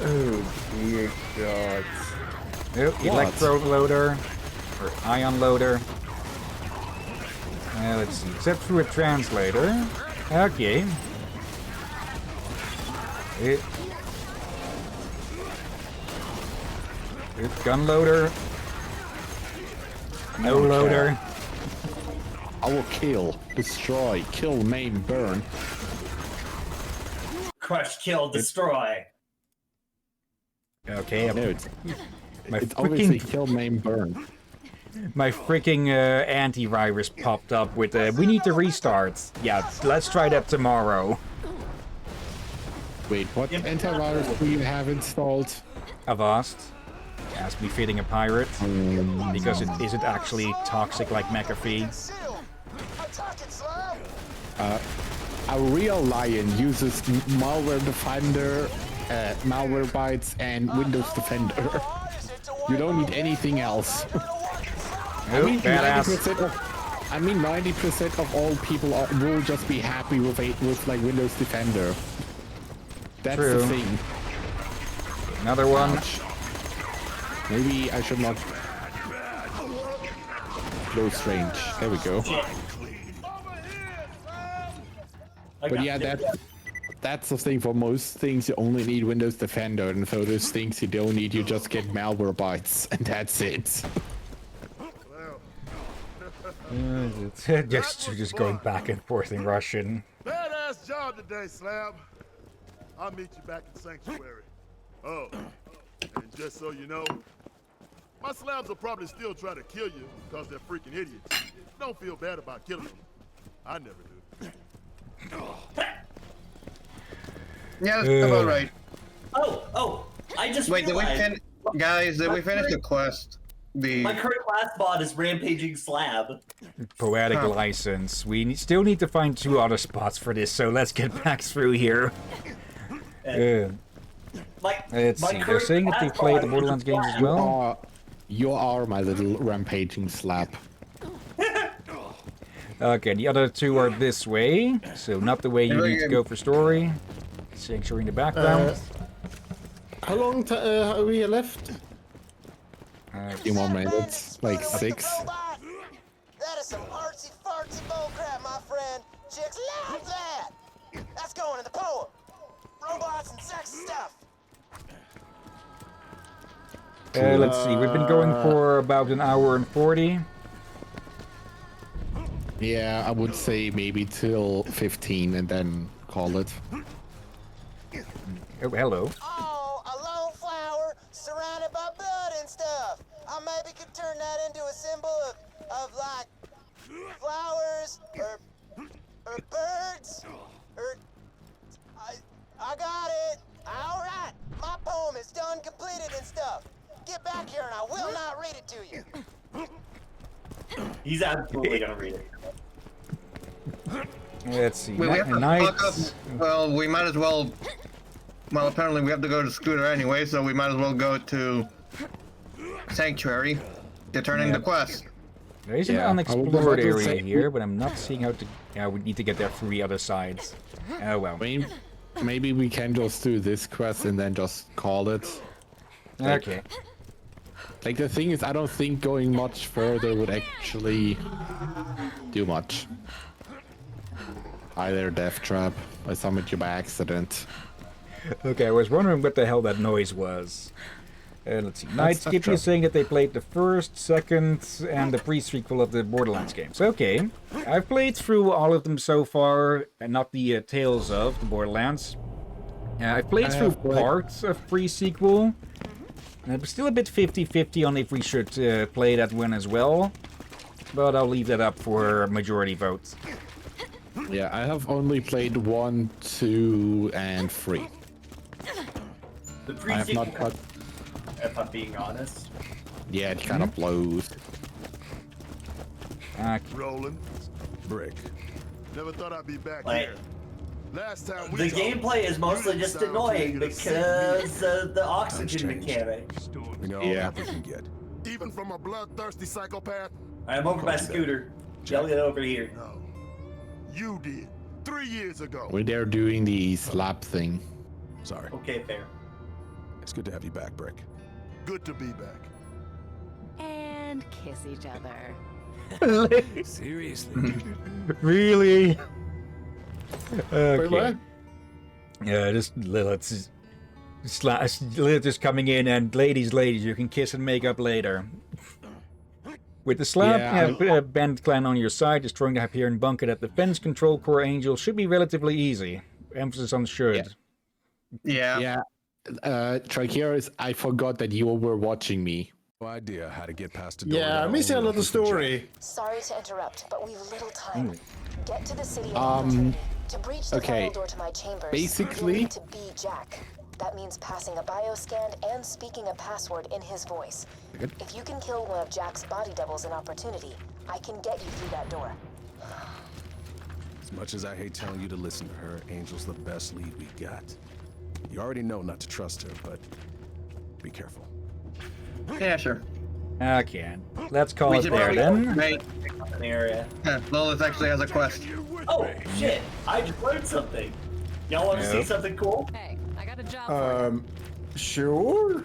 Oh dear God. Oh, electro loader. Or ion loader. Let's see. Except through a translator. Okay. Gun loader. No loader. I will kill, destroy, kill, maim, burn. Crush, kill, destroy. Okay, no, it's freaking obviously kill, maim, burn. My freaking antivirus popped up with we need to restart. Yeah, let's try that tomorrow. Wait, what antivirus do you have installed? Avast. As befitting a pirate. Because it isn't actually toxic like McAfee. A real lion uses malware defender, malware bytes, and Windows Defender. You don't need anything else. I mean, 90% of all people will just be happy with like Windows Defender. That's True. the thing. Another one. Ouch. Maybe I should not. Close range. There we go. But yeah, that's the thing. For most things, you only need Windows Defender, and for those things you don't need, you just get malware bytes, and that's it. Just going back and forth in Russian. Badass job today, Slab. I'll meet you back in Sanctuary. Oh, and just so you know, my slabs will probably still try to kill you because they're freaking idiots. Don't feel bad about killing them. I never do. Yeah, that's about right. Oh, I just Wait, realized... did we finish the quest? My current class bot is Rampaging Slab. Poetic license. We still need to find 2 other spots for this, so let's get back through here. Let's see. They're saying that they play the Borderlands games as well. You are my little rampaging slap. Okay, the other 2 are this way, so not the way you need to go for story. Sanctuary in the background. How long are we left? A few more minutes, like 6. That is some artsy fartsy bullcrap, my friend. Chicks love that. That's going in the poem. Robots and sex stuff. Let's see. We've been going for about an hour and 40. Yeah, I would say maybe till 15 and then call it. Oh, hello. Oh, a lone flower surrounded by blood and stuff. I maybe could turn that into a symbol of like flowers or birds or I got it. All right, my poem is done, completed and stuff. Get back here and I will not read it to you. He's absolutely gonna read it. Let's see. We have to fuck up. Well, we might as well well, apparently we have to go to Scooter anyway, so we might as well go to Sanctuary to turn in the quest. There is an unexplored area here, but I'm not seeing how to... Yeah, we need to get there through the other sides. Oh, well. Maybe we can just do this quest and then just call it. Okay. Like, the thing is, I don't think going much further would actually do much. Either death trap, I summoned you by accident. Okay, I was wondering what the hell that noise was. Let's see. Night Skippy is saying that they played the first, second, and the pre-sequel of the Borderlands games. Okay. I've played through all of them so far, and not the Tales of the Borderlands. I've played through parts of pre-sequel. I'm still a bit 50-50 on if we should play that one as well. But I'll leave that up for majority votes. Yeah, I have only played 1, 2, and 3. The pre-sequel, if I'm being honest. Yeah, it kind of blows. Rolling. Brick. Never thought I'd be back Like, here. Last time the gameplay is mostly just annoying because of the oxygen mechanic. We know yeah. we can get. Even from a bloodthirsty psychopath. I'm over by Scooter. Yell it over here. No. You did. 3 years ago. When they're doing the slap thing. Sorry. Okay, fair. It's good to have you back, Brick. Good to be back. And kiss each other. Seriously? Really? Okay. Wait, what? Yeah, just Lilith's just coming in, and ladies, you can kiss and make up later. With the slap band clan on your side, destroying the Hyperion bunker at the fence control core angel should be relatively easy. Emphasis on should. Yeah. Triceros, I forgot that you were watching me. No idea how to get past the door. Yeah, I'm missing a lot of story. Sorry to interrupt, but we've little time. Get to the city to breach the final door to my chambers. Basically, you need to be Jack. That means passing a bioscan and speaking a password in his voice. If you can kill one of Jack's body doubles in Opportunity, I can get you through that door. As much as I hate telling you to listen to her, Angel's the best lead we got. You already know not to trust her, but be careful. Yeah, sure. Okay, let's call it there then. Wait. An area. Lilith actually has a quest. Oh, shit. I just learned something. Y'all want to see something cool? Hey, I got a job for you. Sure.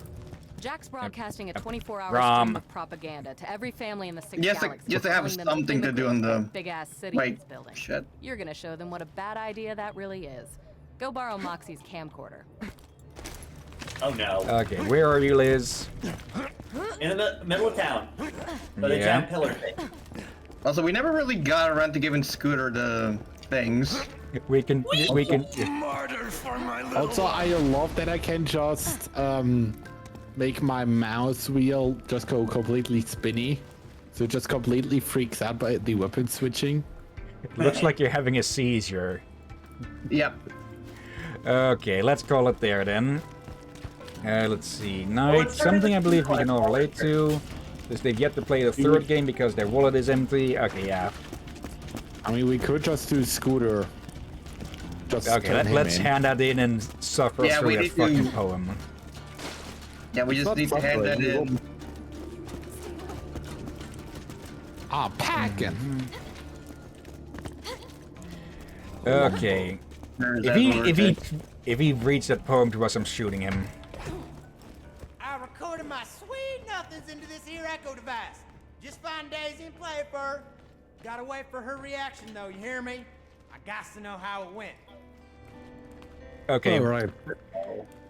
Jack's broadcasting a 24-hour Rom. stream of propaganda to every family in the six Yes, galaxies. just to have telling them something to do in the big-ass city Wait, he's building. shit. You're gonna show them what a bad idea that really is. Go borrow Moxie's camcorder. Oh no. Okay, where are you, Liz? In the middle of town. By the giant pillar thing. Also, we never really got around to giving Scooter the things. We can. Martyr for my little Also, I love that I can just make my mouse wheel just go completely spinny. So it just completely freaks out by the weapon switching. It looks like you're having a seizure. Yep. Okay, let's call it there then. Let's see. Night, something I believe we can all relate to. Because they've yet to play the third game because their wallet is empty. Okay, yeah. I mean, we could just do Scooter. Just okay, let's hand that in and suffer through that fucking poem. Yeah, we just need to hand that in. Ah, packing. Okay. If he reads that poem to us, I'm shooting him. I recorded my sweet nothings into this here echo device. Just find Daisy and play it for her. Gotta wait for her reaction though, you hear me? I got to know how it went. Okay. All right.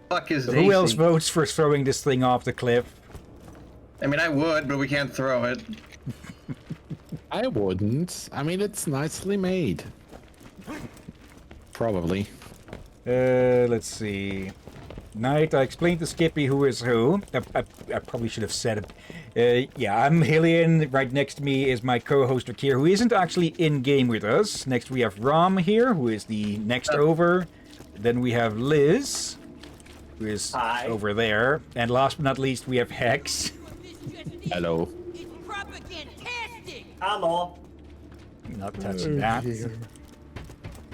Fuck is Who else votes for throwing this thing off the cliff? I mean, I would, but we can't throw it. I wouldn't. I mean, it's nicely made. Probably. Let's see. Night, I explained to Skippy who is who. I probably should have said it. Yeah, I'm Hillyan. Right next to me is my co-host Akir, who isn't actually in-game with us. Next we have Rom here, who is the next over. Then we have Liz, who is over there. And last but not least, we have Hex. Hello. Propagantastic! Hello. Not touching that.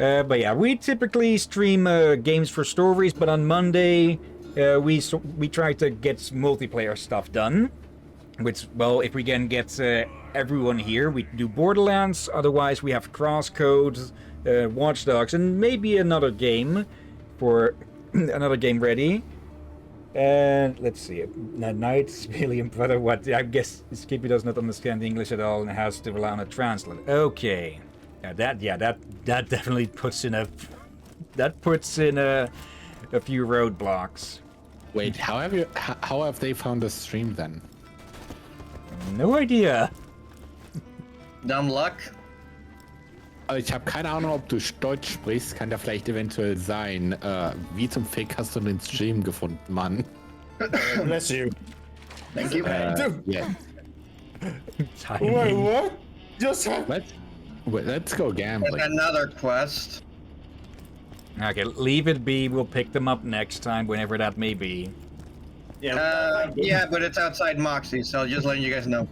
But yeah, we typically stream games for stories, but on Monday we try to get multiplayer stuff done. Which, well, if we can get everyone here, we do Borderlands. Otherwise, we have Crosscode, Watch Dogs, and maybe another game for another game ready. And let's see, Night Civilian Brother. What? I guess Skippy does not understand English at all and has to rely on a translator. Okay, that definitely puts in a few roadblocks. Wait, how have they found the stream then? No idea. Dumb luck. Also ich habe keine Ahnung, ob du Deutsch sprichst. Kann da vielleicht eventuell sein. Wie zum Fick hast du den Stream gefunden, Mann? Bless you. Thank you. Yeah. Wait, what? Just let's go gambling. Another quest. Okay, leave it be. We'll pick them up next time, whenever that may be. Yeah, but it's outside Moxie, so just letting you guys know.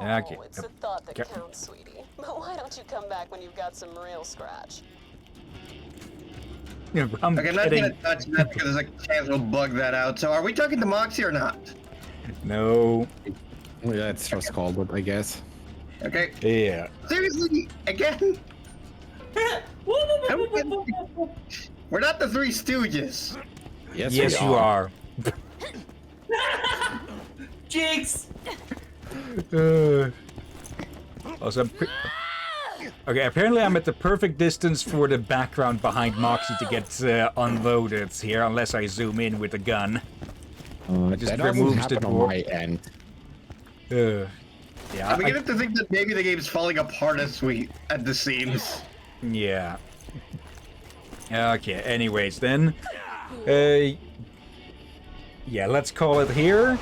Okay. It's a thought that counts, sweetie. But why don't you come back when you've got some real scratch? I'm okay, not gonna touch that because there's a chance we'll bug that out. So are we talking to Moxie or not? No. Well, that's just called it, I guess. Okay. Yeah. Seriously? Again? We're not the Three Stooges. Yes, you are. Jinx! Also, okay, apparently I'm at the perfect distance for the background behind Moxie to get unloaded here, unless I zoom in with a gun. It just that removes the on door. my end. Yeah, I'm beginning to think that maybe the game's falling apart at the seams. Yeah. Okay, anyways then. Yeah, let's call it here.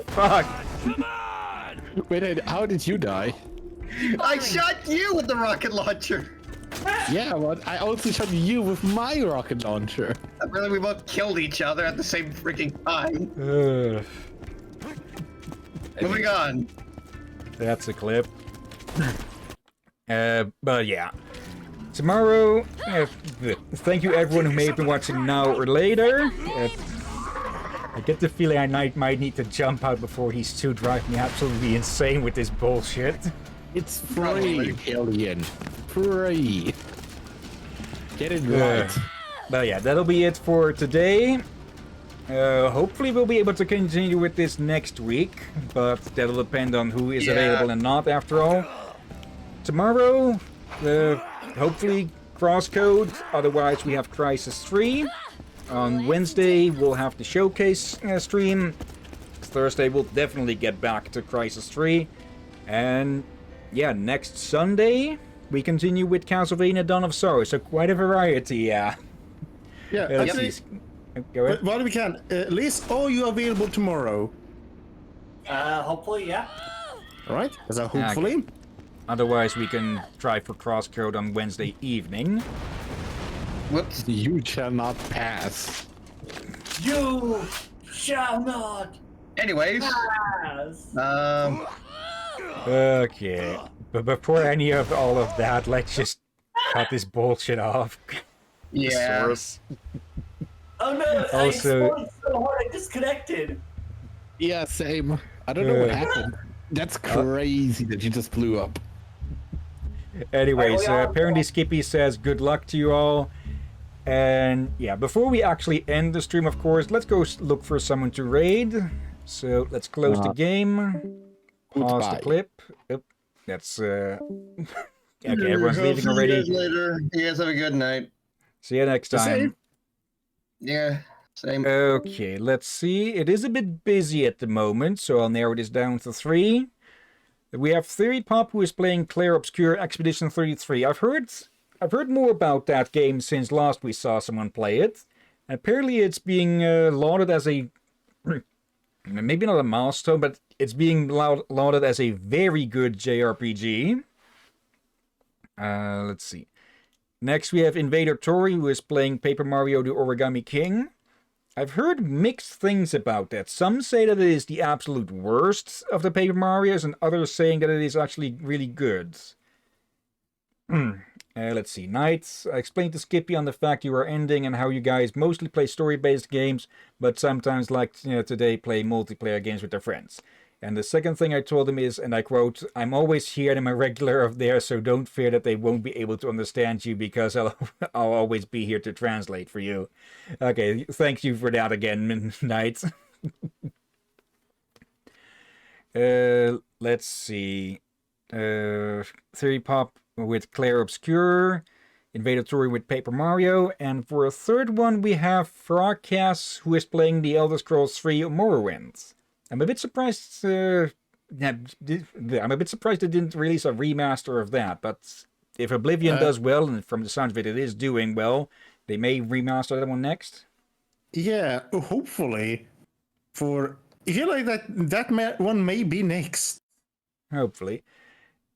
Fuck. Wait, how did you die? I shot you with the rocket launcher. Yeah, but I also shot you with my rocket launcher. Really, we both killed each other at the same freaking time. Moving on. That's a clip. But yeah. Tomorrow, thank you everyone who may have been watching now or later. I get the feeling I might need to jump out before he's too driving me absolutely insane with this bullshit. It's free, Hillyan. Free. Get it right. But yeah, that'll be it for today. Hopefully we'll be able to continue with this next week, but that'll depend on who is available and not after all. Tomorrow, hopefully Crosscode, otherwise we have Crisis 3. On Wednesday we'll have the showcase stream. Thursday we'll definitely get back to Crisis 3. And yeah, next Sunday we continue with Castlevania Dawn of Sorrow, so quite a variety, yeah. Yeah, actually, go ahead. while we can, Liz, are you available tomorrow? Hopefully, yeah. Alright, so hopefully. Okay. Otherwise, we can try for Crosscode on Wednesday evening. Whoops. You shall not pass. You shall not. Anyways. Pass. Okay. But before any of all of that, let's just cut this bullshit off. Yeah. Oh no, I Also- exploded so hard I disconnected. Yeah, same. I don't know what happened. That's crazy that you just blew up. Anyways, apparently Skippy says good luck to you all. And yeah, before we actually end the stream, of course, let's go look for someone to raid. So let's close the game. Pause the clip. Yep, that's okay, everyone's leaving See already. you guys later. You guys have a good night. See you next time. Yeah, same. Okay, let's see. It is a bit busy at the moment, so I'll narrow this down to 3. We have Theory Pop, who is playing Claire Obscure Expedition 33. I've heard more about that game since last we saw someone play it. Apparently it's being lauded as a... maybe not a milestone, but it's being lauded as a very good JRPG. Let's see. Next we have Invader Tori, who is playing Paper Mario the Origami King. I've heard mixed things about that. Some say that it is the absolute worst of the Paper Marios, and others saying that it is actually really good. Let's see. Knights, I explained to Skippy on the fact you are ending and how you guys mostly play story-based games, but sometimes, like today, play multiplayer games with their friends. And the second thing I told him is, and I quote, I'm always here and I'm a regular of there, so don't fear that they won't be able to understand you because I'll always be here to translate for you. Okay, thank you for that again, Knight. Let's see. Theory Pop with Claire Obscure, Invader Tory with Paper Mario, and for a third one we have Frogcast, who is playing the Elder Scrolls 3 Morrowind. I'm a bit surprised. I'm a bit surprised they didn't release a remaster of that. But if Oblivion does well, and from the sounds of it, it is doing well, they may remaster that one next. Yeah, hopefully. I feel like that one may be next. Hopefully.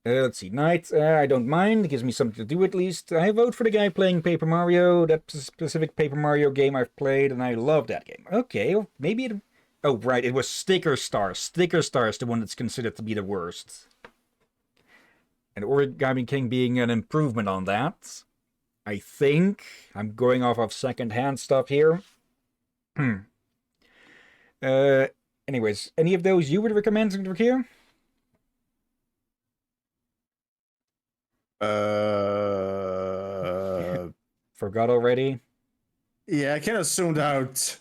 Let's see. Knight, I don't mind. It gives me something to do at least. I vote for the guy playing Paper Mario. That specific Paper Mario game I've played, and I love that game. Okay, well, maybe it... Oh, right, it was Sticker Star. Sticker Star is the one that's considered to be the worst. And Origami King being an improvement on that. I think. I'm going off of second-hand stuff here. Anyways, any of those you would recommend here? Forgot already? Yeah, I kind of zoomed out.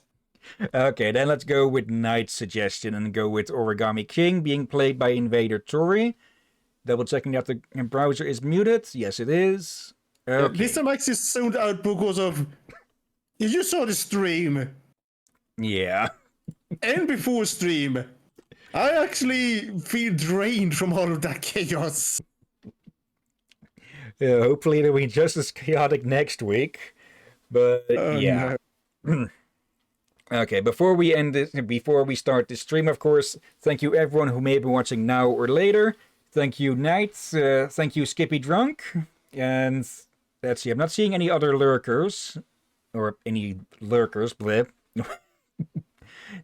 Okay, then let's go with Knight's suggestion and go with Origami King being played by Invader Tory. Double checking that the browser is muted. Yes, it is. Okay. This time I actually zoomed out because of... You saw the stream. Yeah. And before stream. I actually feel drained from all of that chaos. Yeah, hopefully it'll be just as chaotic next week. But yeah. No. Okay, before we start the stream, of course, thank you everyone who may be watching now or later. Thank you, Knights. Thank you, Skippy Drunk. And let's see, I'm not seeing any other lurkers. Or any lurkers, bleh.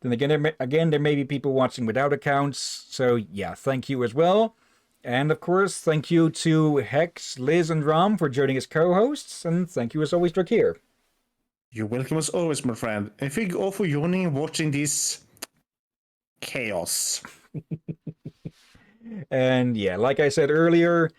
Then again, there may be people watching without accounts. So yeah, thank you as well. And of course, thank you to Hex, Liz, and Ram for joining as co-hosts. And thank you as always, Drakir. You're welcome as always, my friend. And thank you all for joining and watching this chaos. And yeah, like I said earlier,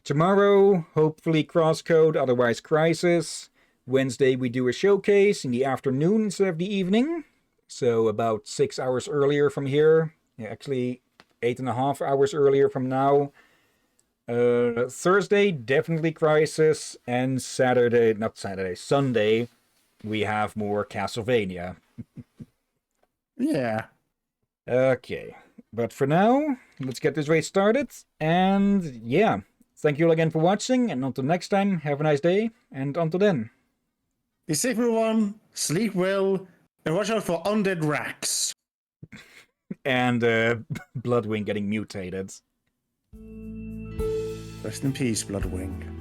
tomorrow, hopefully Crosscode, otherwise Crisis. Wednesday, we do a showcase in the afternoon instead of the evening. So about 6 hours earlier from here. Yeah, actually, 8.5 hours earlier from now. Thursday, definitely Crisis. And Sunday, we have more Castlevania. Yeah. Okay. But for now, let's get this race started. And yeah, thank you all again for watching. And until next time, have a nice day. And until then. Be safe, everyone. Sleep well. And watch out for undead racks. And Bloodwing getting mutated. Rest in peace, Bloodwing.